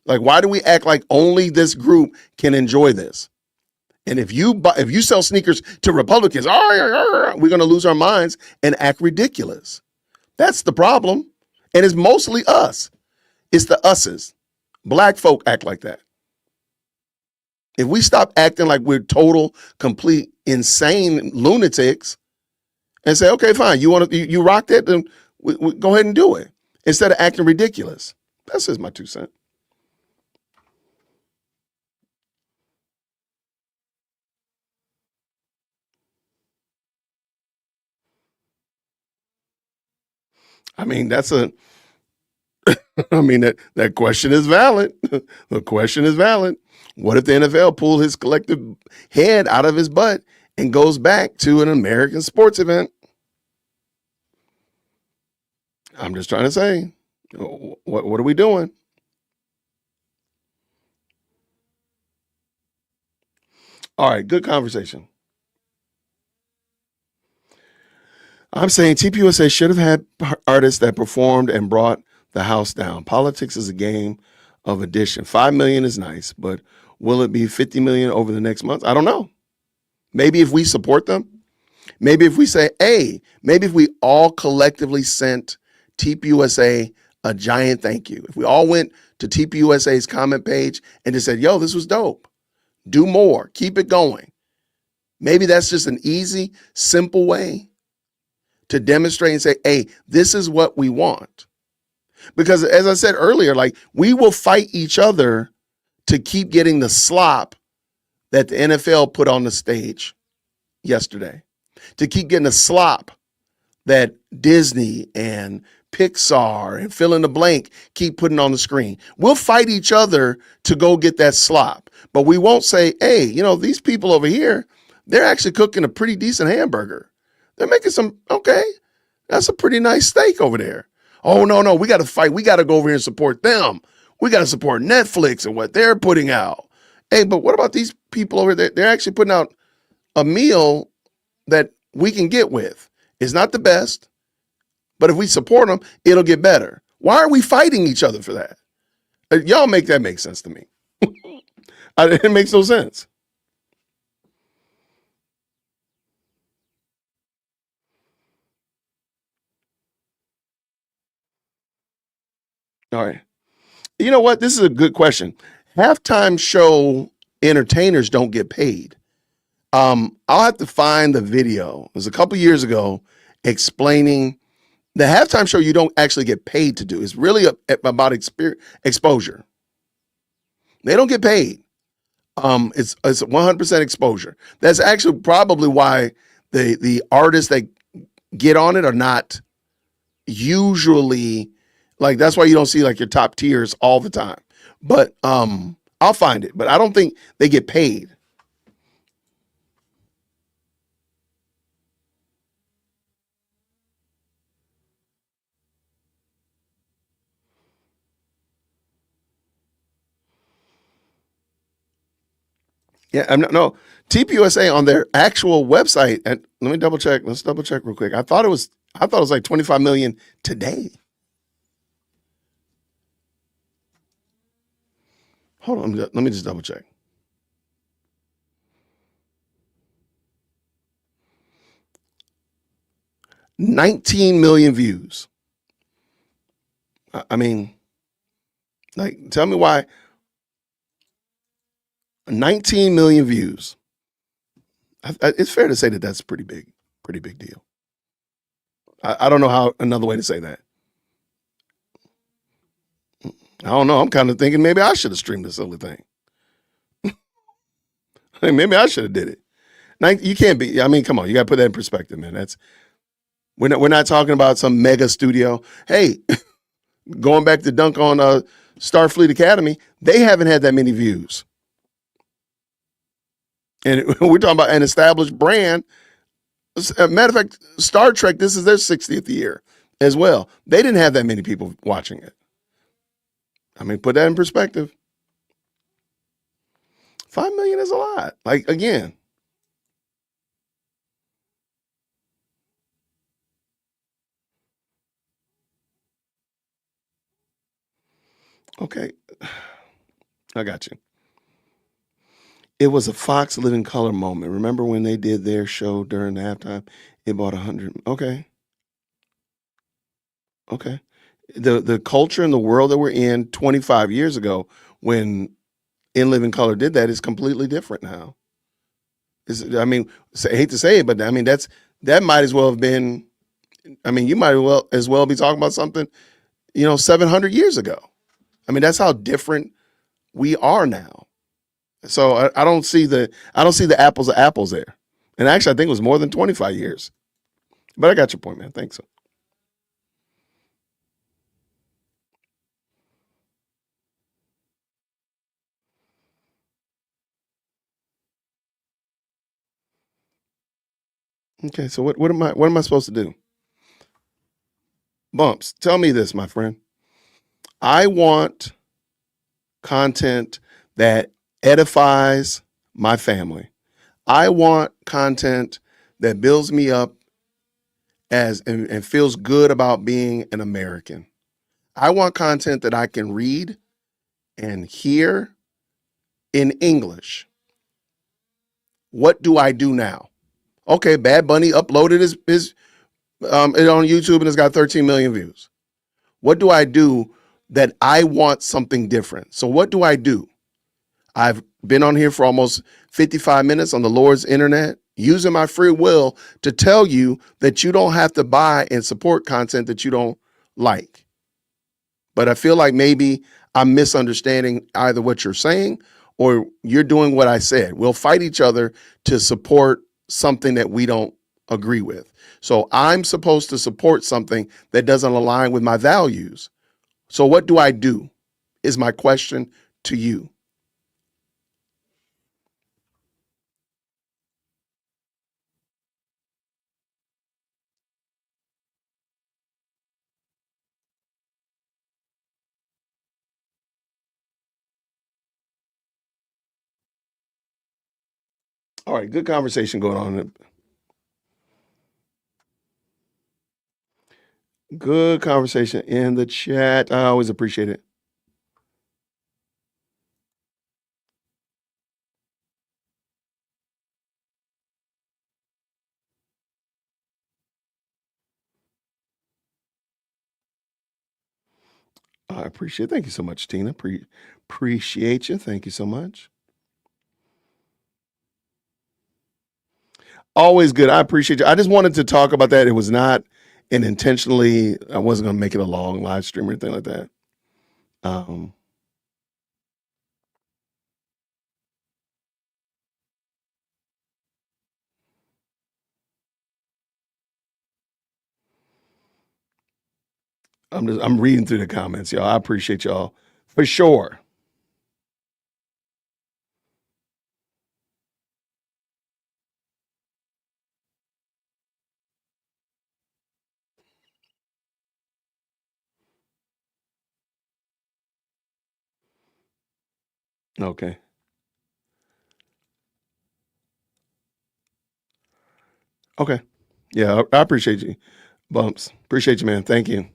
Like, why do we act like only this group can enjoy this? And if you sell sneakers to Republicans, we're going to lose our minds and act ridiculous. That's the problem. And it's mostly us. It's the us's. Black folk act like that. If we stop acting like we're total, complete, insane lunatics and say, okay, fine, you rocked it, then we go ahead and do it instead of acting ridiculous. That's just my 2 cents. I mean, that question is valid. The question is valid. What if the NFL pulled his collective head out of his butt and goes back to an American sports event? I'm just trying to say, what are we doing? All right, good conversation. I'm saying TPUSA should have had artists that performed and brought the house down. Politics is a game of addition. 5 million is nice, but will it be 50 million over the next month? I don't know. Maybe if we support them, maybe if we say, hey, maybe if we all collectively sent TPUSA a giant thank you. If we all went to TPUSA's comment page and just said, yo, this was dope. Do more. Keep it going. Maybe that's just an easy, simple way to demonstrate and say, hey, this is what we want. Because as I said earlier, like we will fight each other to keep getting the slop that the NFL put on the stage yesterday, to keep getting the slop that Disney and Pixar and fill in the blank keep putting on the screen. We'll fight each other to go get that slop, but we won't say, hey, you know, these people over here, they're actually cooking a pretty decent hamburger. They're making some, okay, that's a pretty nice steak over there. Oh, no, we got to fight. We got to go over here and support them. We got to support Netflix and what they're putting out. Hey, but what about these people over there? They're actually putting out a meal that we can get with. It's not the best, but if we support them, it'll get better. Why are we fighting each other for that? Y'all make that make sense to me. It makes no sense. All right. You know what? This is a good question. Halftime show entertainers don't get paid. I'll have to find the video. It was a couple years ago explaining the halftime show you don't actually get paid to do. It's really about exposure. They don't get paid. It's 100% exposure. That's actually probably why the artists that get on it are not usually like, that's why you don't see like your top tiers all the time. But I'll find it. But I don't think they get paid. Yeah, I'm not, no. TPUSA on their actual website, and let me double check. Let's double check real quick. I thought it was like 25 million today. Hold on, let me just double check. $19 million views. I mean, like, tell me why 19 million views. It's fair to say that that's pretty big deal. I don't know how another way to say that. I don't know. I'm kind of thinking maybe I should have streamed this silly thing. Maybe I should have did it. You can't be. I mean, come on. You got to put that in perspective, man. We're not talking about some mega studio. Hey, going back to dunk on Starfleet Academy, they haven't had that many views. And we're talking about an established brand. As a matter of fact, Star Trek, this is their 60th year as well. They didn't have that many people watching it. I mean, put that in perspective. 5 million is a lot. Like, again. Okay. I got you. It was a Fox Living Color moment. Remember when they did their show during the halftime? It bought 100. Okay. Okay. The culture and the world that we're in 25 years ago when In Living Color did that is completely different now. I mean, I hate to say it, but I mean that might as well have been. I mean, you might as well be talking about something, 700 years ago. I mean, that's how different we are now. So I don't see the apples to apples there. And actually, I think it was more than 25 years. But I got your point, man. Thanks. Okay, so what am I supposed to do? Bumps, tell me this, my friend. I want content that edifies my family. I want content that builds me up and feels good about being an American. I want content that I can read and hear in English. What do I do now? Okay, Bad Bunny uploaded his it on YouTube and it's got 13 million views. What do I do that I want something different? So what do I do? I've been on here for almost 55 minutes on the Lord's internet, using my free will to tell you that you don't have to buy and support content that you don't like. But I feel like maybe I'm misunderstanding either what you're saying or you're doing what I said. We'll fight each other to support something that we don't agree with. So I'm supposed to support something that doesn't align with my values. So what do I do? Is my question to you. All right, good conversation going on. Good conversation in the chat. I always appreciate it. I appreciate it. Thank you so much, Tina. Appreciate you. Thank you so much. Always good. I appreciate you. I just wanted to talk about that. It was not an intentionally, I wasn't going to make it a long live stream or anything like that. Um, I'm reading through the comments, y'all. I appreciate y'all for sure. Okay. Okay. Yeah, I appreciate you. Bumps. Appreciate you, man. Thank you.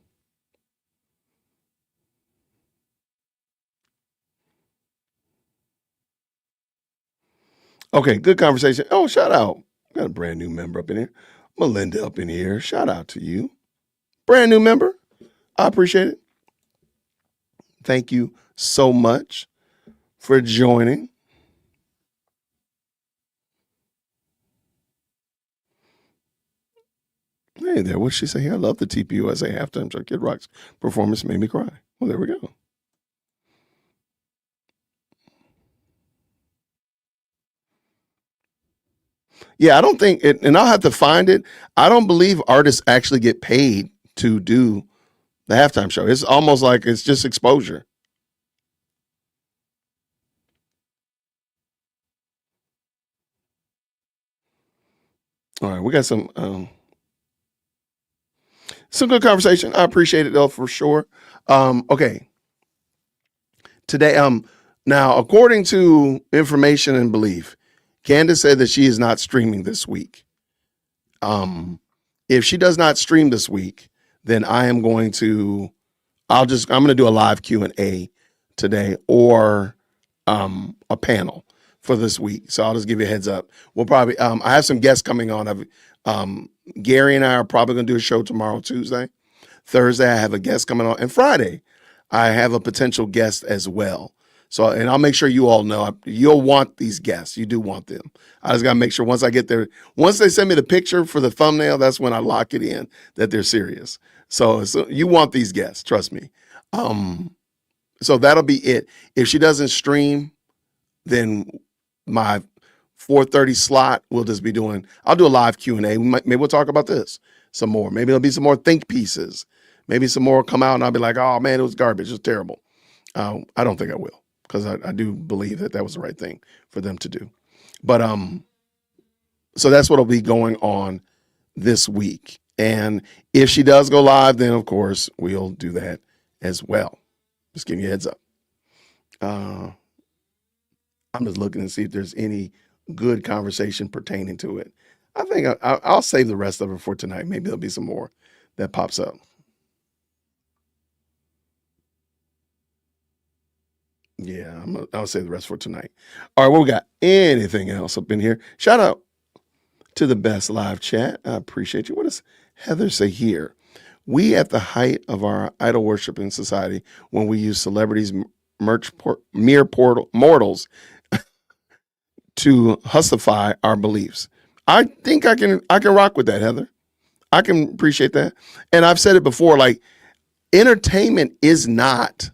Okay, good conversation. Oh, shout out. Got a brand new member up in here. Melinda up in here. Shout out to you. Brand new member. I appreciate it. Thank you so much for joining. Hey there, what'd she say here? I love the TPUSA halftime show. Kid Rock's performance made me cry. Well, there we go. Yeah, I don't think it, and I'll have to find it. I don't believe artists actually get paid to do the halftime show. It's almost like it's just exposure. All right, we got some good conversation. I appreciate it though for sure. Okay, today now according to information and belief, Candace said that she is not streaming this week. If she does not stream this week, then I am going to I'm going to do a live Q&A today or a panel for this week. So I'll just give you a heads up. We'll probably I have some guests coming on. Gary and I are probably going to do a show tomorrow, Tuesday. Thursday I have a guest coming on, and Friday I have a potential guest as well. So, and I'll make sure you all know you'll want these guests. You do want them. I just got to make sure once I get there, once they send me the picture for the thumbnail, that's when I lock it in that they're serious. So you want these guests, trust me. So that'll be it. If she doesn't stream, then my 4:30 slot we'll just be doing. I'll do a live Q&A. Maybe we'll talk about this some more. Maybe there'll be some more think pieces. Maybe some more come out and I'll be like, oh man, it was garbage. It was terrible. I don't think I will because I do believe that was the right thing for them to do. But so that's what'll be going on this week. And if she does go live, then of course we'll do that as well. Just giving you a heads up. I'm just looking to see if there's any good conversation pertaining to it. I think I'll save the rest of it for tonight. Maybe there'll be some more that pops up. Yeah, I'll save the rest for tonight. All right, what we got? Anything else up in here? Shout out to the best live chat. I appreciate you. What does Heather say here? We at the height of our idol worshiping society, when we use celebrities, mere mortals to hussify our beliefs. I think I can rock with that, Heather. I can appreciate that. And I've said it before, like, entertainment is not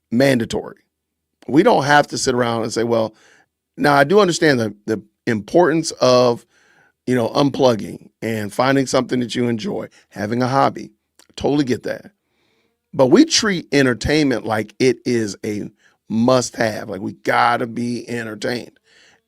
mandatory. We don't have to sit around and say, well, now I do understand the importance of, unplugging and finding something that you enjoy, having a hobby. Totally get that. But we treat entertainment like it is a must have. Like, we gotta be entertained.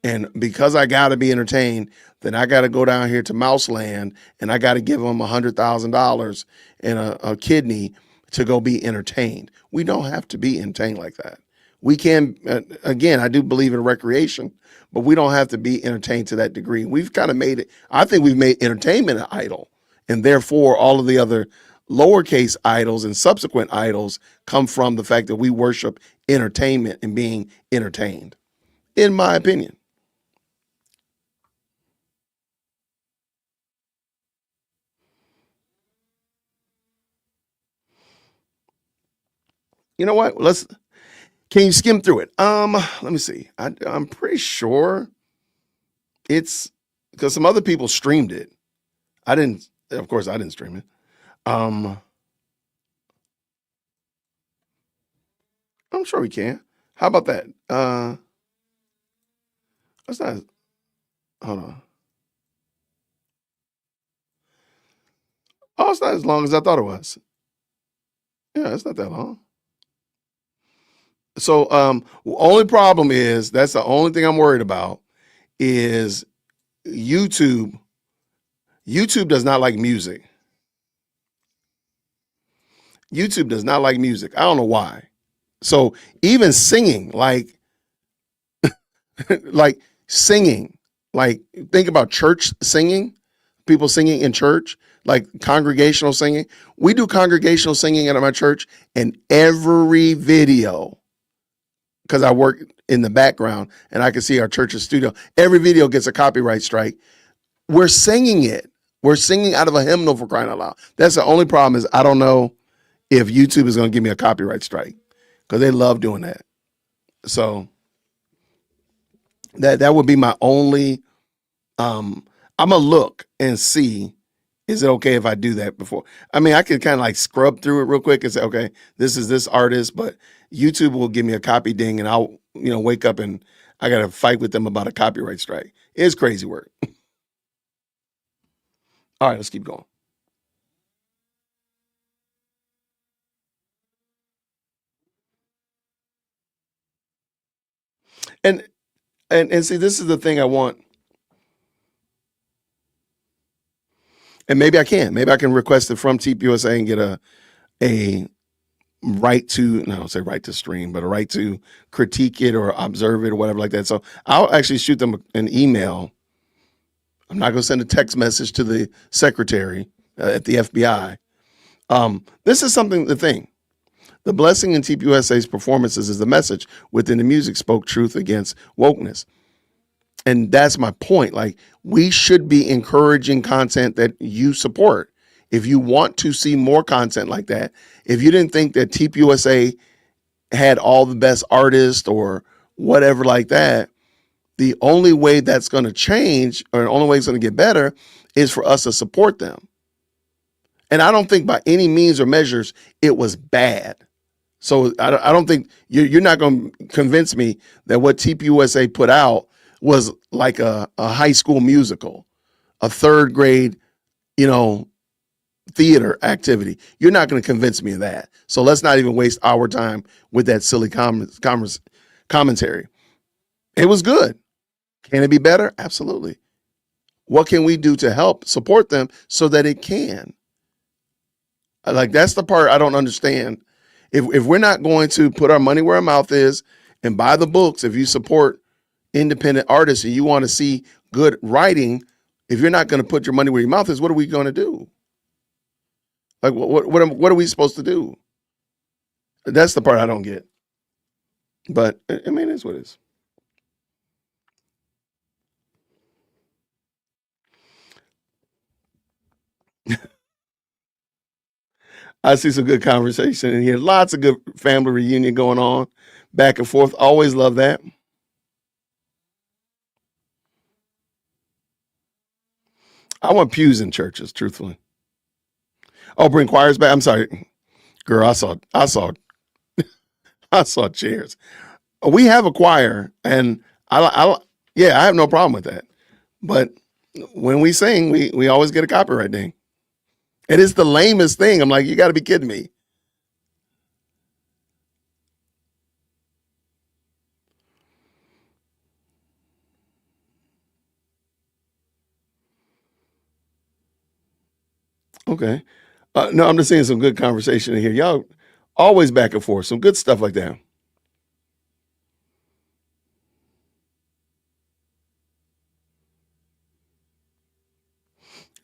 And because I gotta be entertained, then I gotta go down here to Mouseland and I gotta give them $100,000 and a kidney to go be entertained. We don't have to be entertained like that. We can, again, I do believe in recreation, but we don't have to be entertained to that degree. We've kind of made it, I think we've made entertainment an idol. And therefore, all of the other lowercase idols and subsequent idols come from the fact that we worship entertainment and being entertained, in my opinion. You know what? Can you skim through it? Let me see. I'm pretty sure it's because some other people streamed it. Of course, I didn't stream it. I'm sure we can. How about that? That's not, hold on. Oh, it's not as long as I thought it was. Yeah, it's not that long. So, only problem is that's the only thing I'm worried about is YouTube. YouTube does not like music. YouTube does not like music. I don't know why. So even singing, like like singing, like think about church singing, people singing in church, like congregational singing. We do congregational singing at my church, and every video, because I work in the background and I can see our church's studio, every video gets a copyright strike. We're singing it. We're singing out of a hymnal, for crying out loud. That's the only problem is I don't know if YouTube is going to give me a copyright strike because they love doing that. So that would be my only. I'm gonna look and see, is it okay if I do that before? I mean, I can kind of like scrub through it real quick and say, okay, this is this artist, but YouTube will give me a copy ding, and I'll wake up and I got to fight with them about a copyright strike. It's crazy work. All right, let's keep going. And and see, this is the thing I want. And maybe I can request it from TPUSA and get a right to, no, I don't say right to stream, but a right to critique it or observe it or whatever like that. So I'll actually shoot them an email. I'm not going to send a text message to the secretary at the FBI. This is something, the thing. The blessing in TPUSA's performances is the message within the music spoke truth against wokeness. And that's my point. Like, we should be encouraging content that you support. If you want to see more content like that, if you didn't think that TPUSA had all the best artists or whatever like that, the only way that's going to change, or the only way it's going to get better, is for us to support them. And I don't think by any means or measures it was bad. So I don't think you're not going to convince me that what TPUSA put out was like a high school musical, a third grade, theater activity. You're not going to convince me of that. So let's not even waste our time with that silly commentary. It was good. Can it be better? Absolutely. What can we do to help support them so that it can? Like, that's the part I don't understand. If we're not going to put our money where our mouth is and buy the books, if you support, independent artists and you want to see good writing, if you're not going to put your money where your mouth is, what are we going to do? Like, what are we supposed to do? That's the part I don't get. But I mean, it's what it is. I see some good conversation in here. Lots of good family reunion going on, back and forth. Always love that. I want pews in churches, truthfully. Oh, bring choirs back. I'm sorry, girl. I saw chairs. We have a choir, and yeah, I have no problem with that. But when we sing, we always get a copyright ding. It is the lamest thing. I'm like, you got to be kidding me. Okay. No, I'm just seeing some good conversation in here. Y'all always back and forth. Some good stuff like that.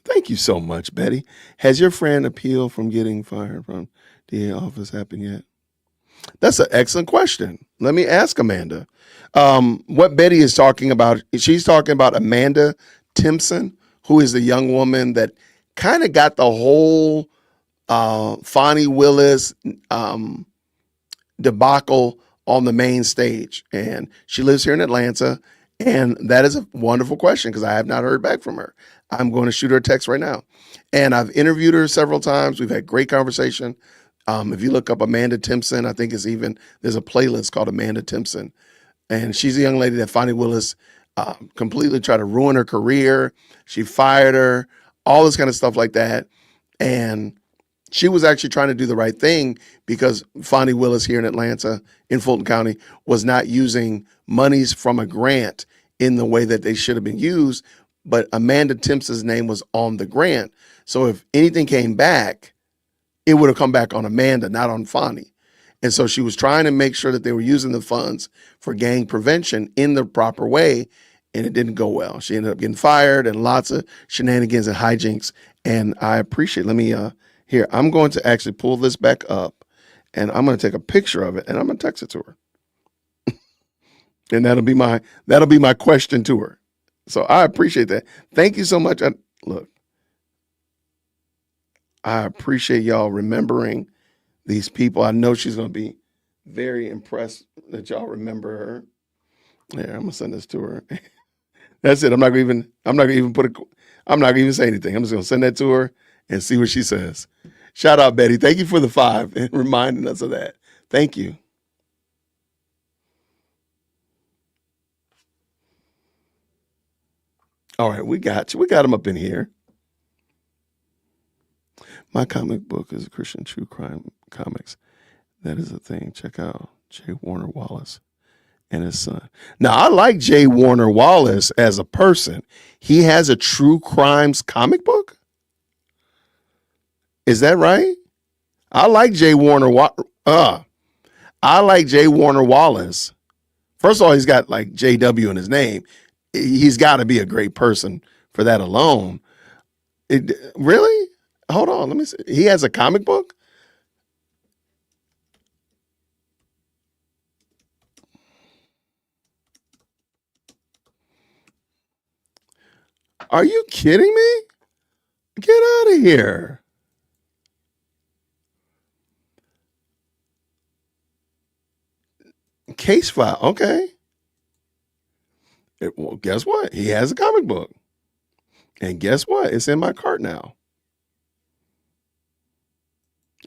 Thank you so much, Betty. Has your friend appealed from getting fired from DA office happened yet? That's an excellent question. Let me ask Amanda. What Betty is talking about, she's talking about Amanda Timpson, who is the young woman that kind of got the whole Fonnie Willis debacle on the main stage. And she lives here in Atlanta. And that is a wonderful question because I have not heard back from her. I'm going to shoot her a text right now. And I've interviewed her several times. We've had great conversation. If you look up Amanda Timpson, I think there's a playlist called Amanda Timpson. And she's a young lady that Fonnie Willis completely tried to ruin her career. She fired her, all this kind of stuff like that. And she was actually trying to do the right thing because Fonnie Willis here in Atlanta, in Fulton County, was not using monies from a grant in the way that they should have been used. But Amanda Timpson's name was on the grant. So if anything came back, it would have come back on Amanda, not on Fonnie. And so she was trying to make sure that they were using the funds for gang prevention in the proper way, and it didn't go well. She ended up getting fired and lots of shenanigans and hijinks. And I appreciate, let me, here, I'm going to actually pull this back up and I'm going to take a picture of it and I'm going to text it to her. And that'll be my question to her. So I appreciate that. Thank you so much. Look, I appreciate y'all remembering these people. I know she's going to be very impressed that y'all remember her. Yeah, I'm gonna send this to her. That's it. I'm not gonna even say anything. I'm just gonna send that to her and see what she says. Shout out, Betty. Thank you for the 5 and reminding us of that. Thank you. All right, we got you. We got them up in here. My comic book is a Christian true crime comics. That is a thing. Check out J. Warner Wallace and his son. Now, I like J. Warner Wallace as a person. He has a true crimes comic book. Is that right? I like J. Warner. I like J. Warner Wallace. First of all, he's got like JW in his name. He's got to be a great person for that alone. Really? Hold on. Let me see. He has a comic book? Are you kidding me? Get out of here. Case file. Okay. Well, guess what? He has a comic book. And guess what? It's in my cart now.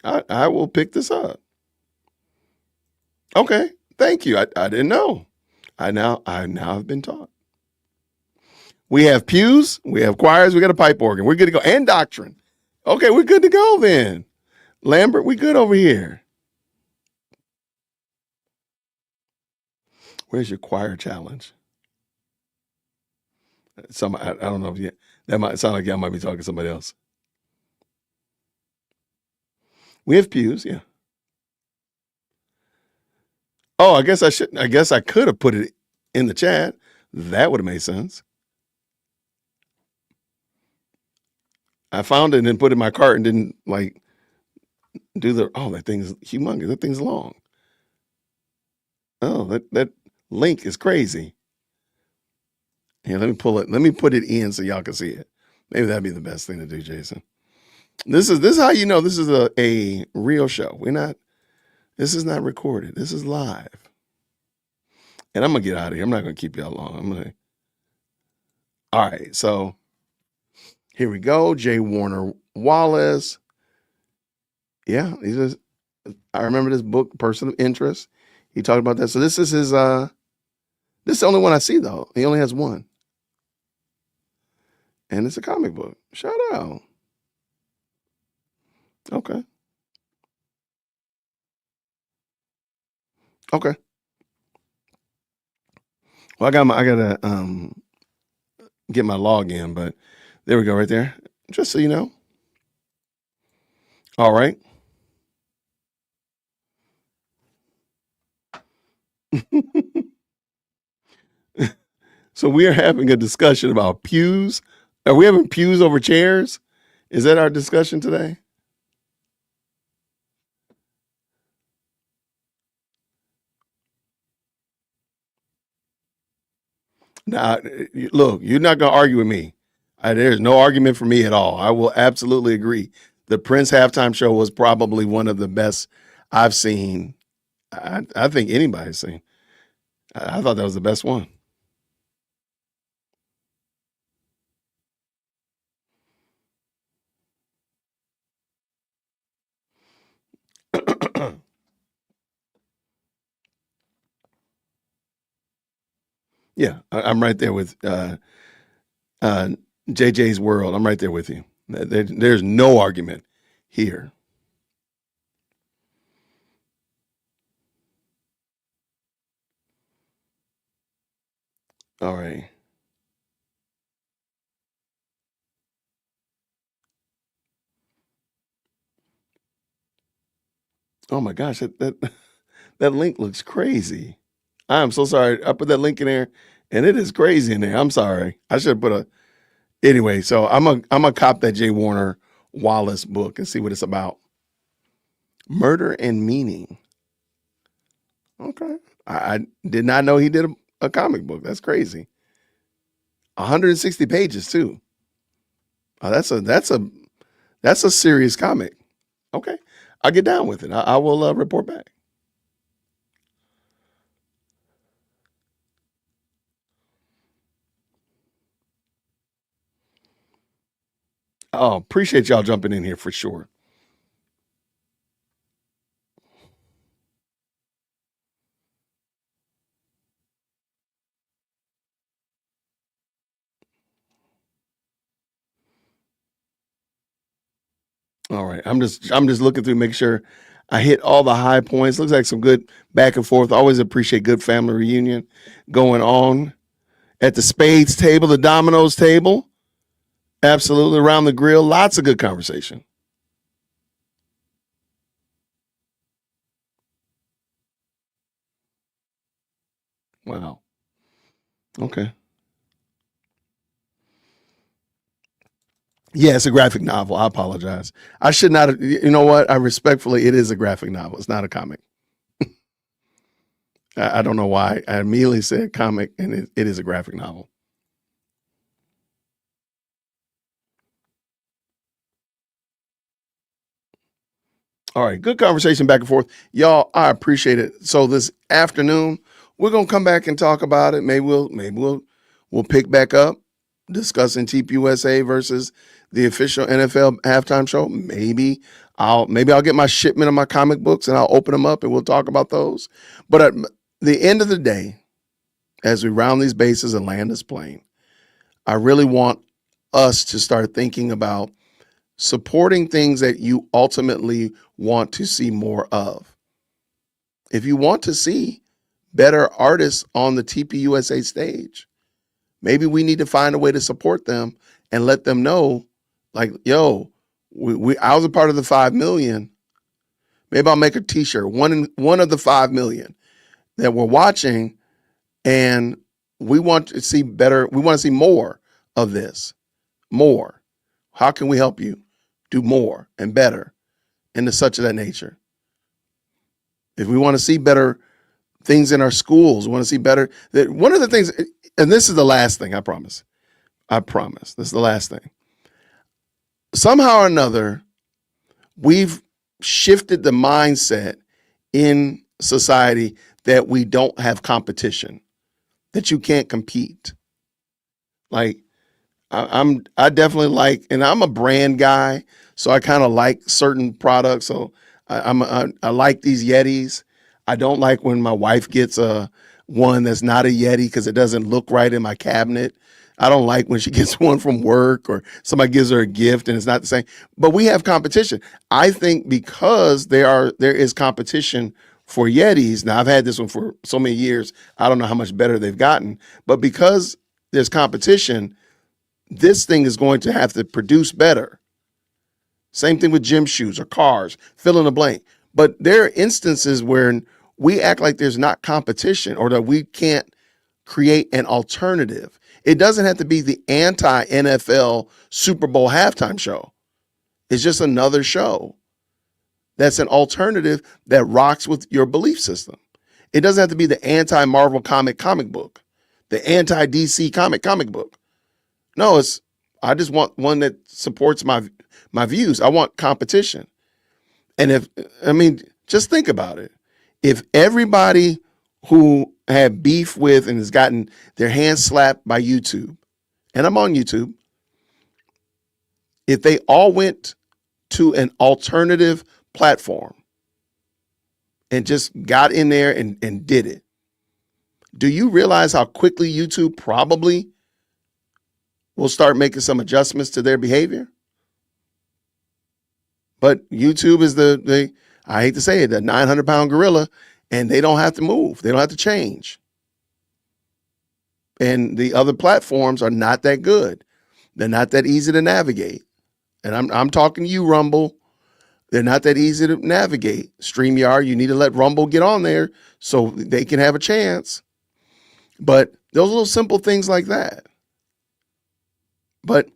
I will pick this up. Okay. Thank you. I didn't know. I now have been taught. We have pews, we have choirs, we got a pipe organ. We're good to go. And doctrine. Okay, we're good to go then. Lambert, we good over here. Where's your choir challenge? I don't know if you, that might sound like y'all might be talking to somebody else. We have pews, yeah. Oh, I guess I could have put it in the chat. That would have made sense. I found it and then put it in my cart and didn't like do that thing's humongous. That thing's long. Oh, that link is crazy. Here, let me pull it. Let me put it in so y'all can see it. Maybe that'd be the best thing to do, Jason. This is how you know this is a real show. This is not recorded. This is live. And I'm gonna get out of here. I'm not gonna keep y'all long. All right, so here we go. J. Warner Wallace. Yeah, I remember this book, Person of Interest. He talked about that. So this is his this is the only one I see though. He only has one. And it's a comic book. Shout out. Okay. Okay. Well, I gotta get my login, but there we go, right there. Just so you know. All right. So we are having a discussion about pews. Are we having pews over chairs? Is that our discussion today? Now, look, you're not going to argue with me. There's no argument for me at all. I will absolutely agree. The Prince halftime show was probably one of the best I've seen. I think anybody's seen. I thought that was the best one. Yeah, I'm right there with JJ's World. I'm right there with you. There's no argument here. All right. Oh my gosh, that link looks crazy. I am so sorry. I put that link in there, and it is crazy in there. I'm sorry. I should have put a. Anyway, so I'm a cop that Jay Warner Wallace book and see what it's about. Murder and Meaning. Okay, I did not know he did a comic book. That's crazy. 160 pages too. Oh, that's a serious comic. Okay, I'll get down with it. I will report back. Oh, appreciate y'all jumping in here for sure. All right. I'm just looking through, make sure I hit all the high points. Looks like some good back and forth. Always appreciate good family reunion going on at the spades table, the dominoes table. Absolutely around the grill. Lots of good conversation. Wow. Okay. Yeah, it's a graphic novel. I apologize. I should not. You know what? I respectfully, it is a graphic novel. It's not a comic. I don't know why. I immediately said comic, and it is a graphic novel. All right, good conversation back and forth. Y'all, I appreciate it. So this afternoon, we're gonna come back and talk about it. We'll pick back up discussing TPUSA versus the official NFL halftime show. Maybe I'll get my shipment of my comic books and I'll open them up and we'll talk about those. But at the end of the day, as we round these bases and land this plane, I really want us to start thinking about supporting things that you ultimately want to see more of. If you want to see better artists on the TPUSA stage, maybe we need to find a way to support them and let them know, like, yo, I was a part of the 5 million. Maybe I'll make a T-shirt, one of the 5 million that we're watching, and we want to see better. We want to see more of this. More. How can we help you do more and better and such of that nature? If we want to see better things in our schools, we want to see better. One of the things, and this is the last thing, I promise. I promise. This is the last thing. Somehow or another, we've shifted the mindset in society that we don't have competition, that you can't compete. Like I definitely like, and I'm a brand guy, so I kind of like certain products. So I like these Yetis. I don't like when my wife gets one that's not a Yeti because it doesn't look right in my cabinet. I don't like when she gets one from work or somebody gives her a gift and it's not the same. But we have competition. I think because there is competition for Yetis. Now I've had this one for so many years. I don't know how much better they've gotten, but because there's competition, this thing is going to have to produce better. Same thing with gym shoes or cars, fill in the blank. But there are instances where we act like there's not competition or that we can't create an alternative. It doesn't have to be the anti-NFL Super Bowl halftime show. It's just another show that's an alternative that rocks with your belief system. It doesn't have to be the anti-Marvel comic book, the anti-DC comic book. No, I just want one that supports my views. I want competition. And just think about it. If everybody who had beef with and has gotten their hands slapped by YouTube, and I'm on YouTube, if they all went to an alternative platform and just got in there and did it, do you realize how quickly YouTube probably will start making some adjustments to their behavior? But YouTube is I hate to say it, the 900-pound gorilla, and they don't have to move. They don't have to change. And the other platforms are not that good. They're not that easy to navigate. And I'm talking to you, Rumble. They're not that easy to navigate. StreamYard, you need to let Rumble get on there so they can have a chance. But those little simple things like that. But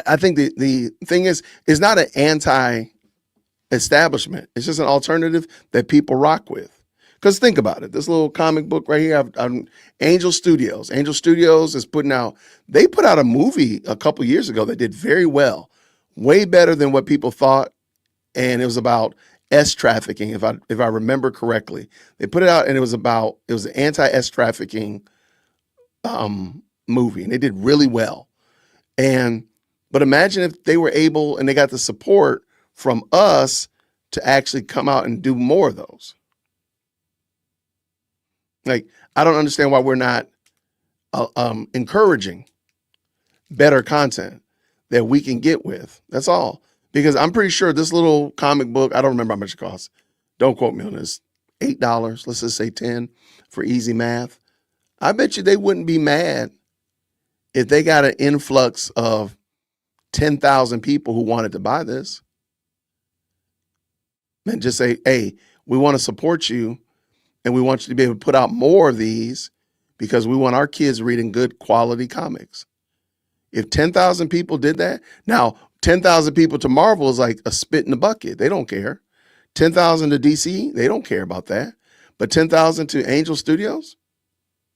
I think the thing is not an anti-establishment. It's just an alternative that people rock with. Because think about it. This little comic book right here, Angel Studios. Angel Studios is they put out a movie a couple years ago that did very well, way better than what people thought. And it was about S trafficking, if I remember correctly. They put it out and it was an anti-S trafficking movie, and they did really well. But imagine if they were able and they got the support from us to actually come out and do more of those. Like, I don't understand why we're not encouraging better content that we can get with. That's all. Because I'm pretty sure this little comic book, I don't remember how much it costs. Don't quote me on this. $8, let's just say 10 for easy math. I bet you they wouldn't be mad if they got an influx of 10,000 people who wanted to buy this. And just say, hey, we want to support you and we want you to be able to put out more of these because we want our kids reading good quality comics. If 10,000 people did that, now 10,000 people to Marvel is like a spit in the bucket. They don't care. 10,000 to DC, they don't care about that. But 10,000 to Angel Studios,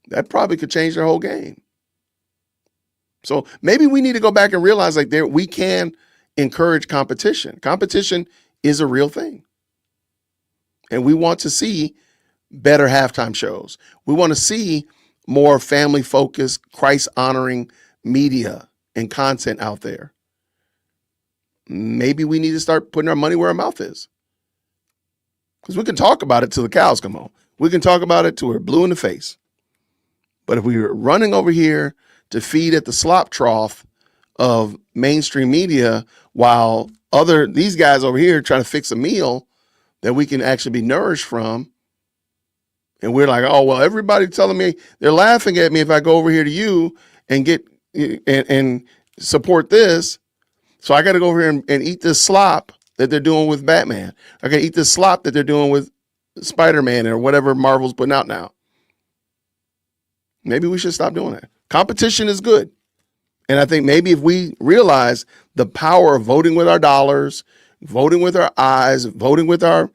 that probably could change their whole game. So maybe we need to go back and realize we can encourage competition. Competition is a real thing. And we want to see better halftime shows. We want to see more family-focused, Christ-honoring media and content out there. Maybe we need to start putting our money where our mouth is. Because we can talk about it till the cows come home. We can talk about it till we're blue in the face. But if we were running over here to feed at the slop trough of mainstream media while these guys over here trying to fix a meal that we can actually be nourished from, and we're like, oh, well, everybody telling me, they're laughing at me if I go over here to you and get and support this. So I got to go over here and eat this slop that they're doing with Batman. I got to eat this slop that they're doing with Spider-Man or whatever Marvel's putting out now. Maybe we should stop doing that. Competition is good. And I think maybe if we realize the power of voting with our dollars, voting with our eyes, voting with our,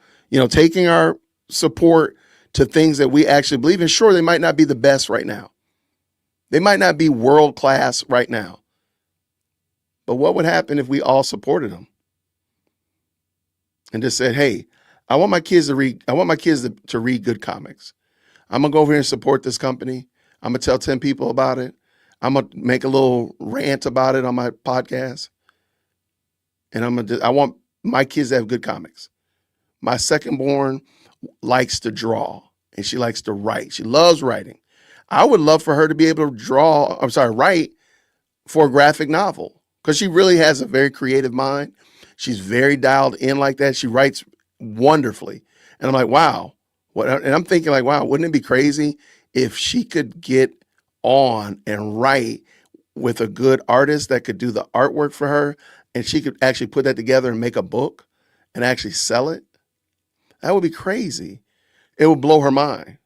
taking our support to things that we actually believe in. Sure, they might not be the best right now. They might not be world class right now. But what would happen if we all supported them and just said, hey, I want my kids to read good comics. I'm going to go over here and support this company. I'm going to tell 10 people about it. I'm going to make a little rant about it on my podcast. And I want my kids to have good comics. My second born likes to draw and she likes to write. She loves writing. I would love for her to be able to write for a graphic novel because she really has a very creative mind. She's very dialed in like that. She writes wonderfully. And I'm like, wow. And I'm thinking like, wow, wouldn't it be crazy if she could get on and write with a good artist that could do the artwork for her and she could actually put that together and make a book and actually sell it? That would be crazy. It would blow her mind.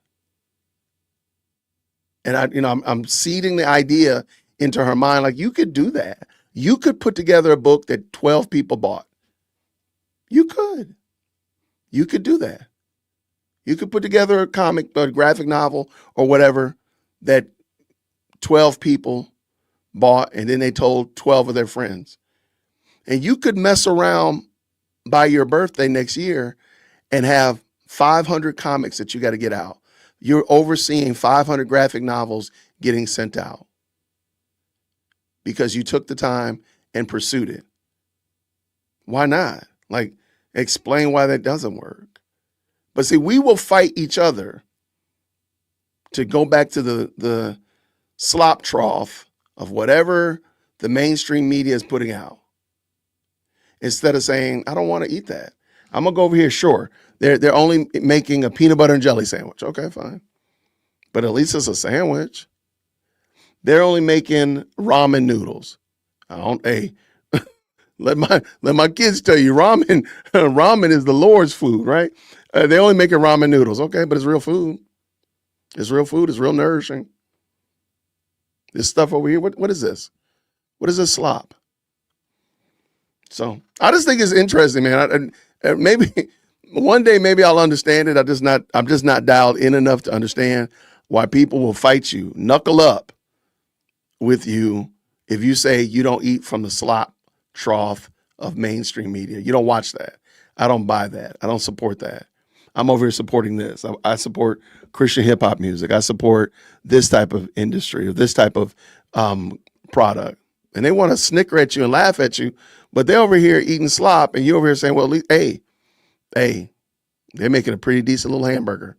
And I'm seeding the idea into her mind. Like, you could do that. You could put together a book that 12 people bought. You could do that. You could put together a comic, a graphic novel or whatever that 12 people bought and then they told 12 of their friends. And you could mess around by your birthday next year and have 500 comics that you got to get out. You're overseeing 500 graphic novels getting sent out because you took the time and pursued it. Why not? Like, explain why that doesn't work. But see, we will fight each other to go back to the slop trough of whatever the mainstream media is putting out. Instead of saying, I don't want to eat that. I'm going to go over here. Sure. They're only making a peanut butter and jelly sandwich. Okay, fine. But at least it's a sandwich. They're only making ramen noodles. Let my kids tell you ramen is the Lord's food, right? They only making ramen noodles. Okay, but it's real food. It's real food. It's real nourishing. This stuff over here, what is this? What is this slop? So I just think it's interesting, man. Maybe one day, maybe I'll understand it. I'm just not dialed in enough to understand why people will fight you, knuckle up with you if you say you don't eat from the slop trough of mainstream media. You don't watch that. I don't buy that. I don't support that. I'm over here supporting this. I support Christian hip hop music. I support this type of industry or this type of product. And they want to snicker at you and laugh at you, but they're over here eating slop and you're over here saying, well, at least, hey, they're making a pretty decent little hamburger.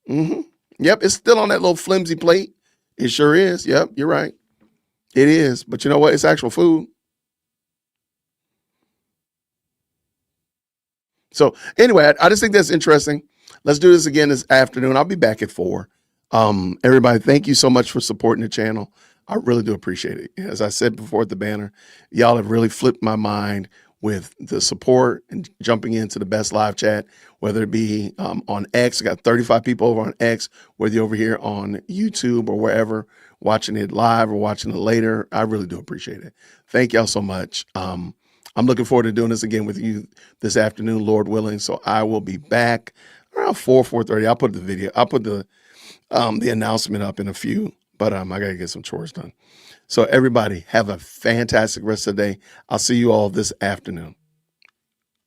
Mm-hmm. Yep, it's still on that little flimsy plate. It sure is. Yep, you're right. It is. But you know what? It's actual food. So anyway, I just think that's interesting. Let's do this again this afternoon. I'll be back at 4. Everybody, thank you so much for supporting the channel. I really do appreciate it. As I said before at the banner, y'all have really flipped my mind with the support and jumping into the best live chat, whether it be on X. I got 35 people over on X, whether you're over here on YouTube or wherever, watching it live or watching it later. I really do appreciate it. Thank y'all so much. I'm looking forward to doing this again with you this afternoon, Lord willing. So I will be back around 4:30. I'll put the announcement up in a few, but I got to get some chores done. So everybody have a fantastic rest of the day. I'll see you all this afternoon.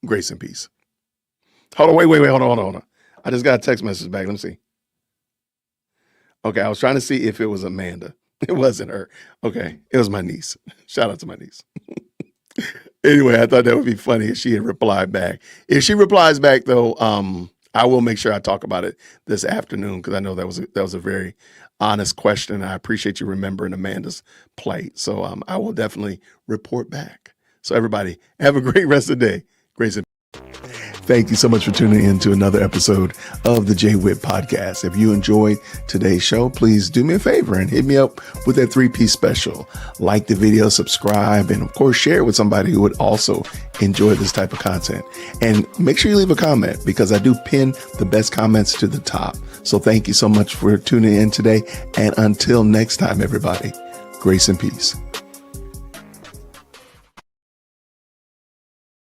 Grace and peace. Hold on, wait, hold on. I just got a text message back. Let me see. Okay, I was trying to see if it was Amanda. It wasn't her. Okay, it was my niece. Shout out to my niece. Anyway, I thought that would be funny if she had replied back. If she replies back, though, I will make sure I talk about it this afternoon because I know that was a very honest question. I appreciate you remembering Amanda's plight. So I will definitely report back. So everybody, have a great rest of the day. Grace and Thank you so much for tuning in to another episode of the Jay Witt Podcast. If you enjoyed today's show, please do me a favor and hit me up with that 3-piece special. Like the video, subscribe, and of course, share it with somebody who would also enjoy this type of content. And make sure you leave a comment because I do pin the best comments to the top. So thank you so much for tuning in today. And until next time, everybody, grace and peace.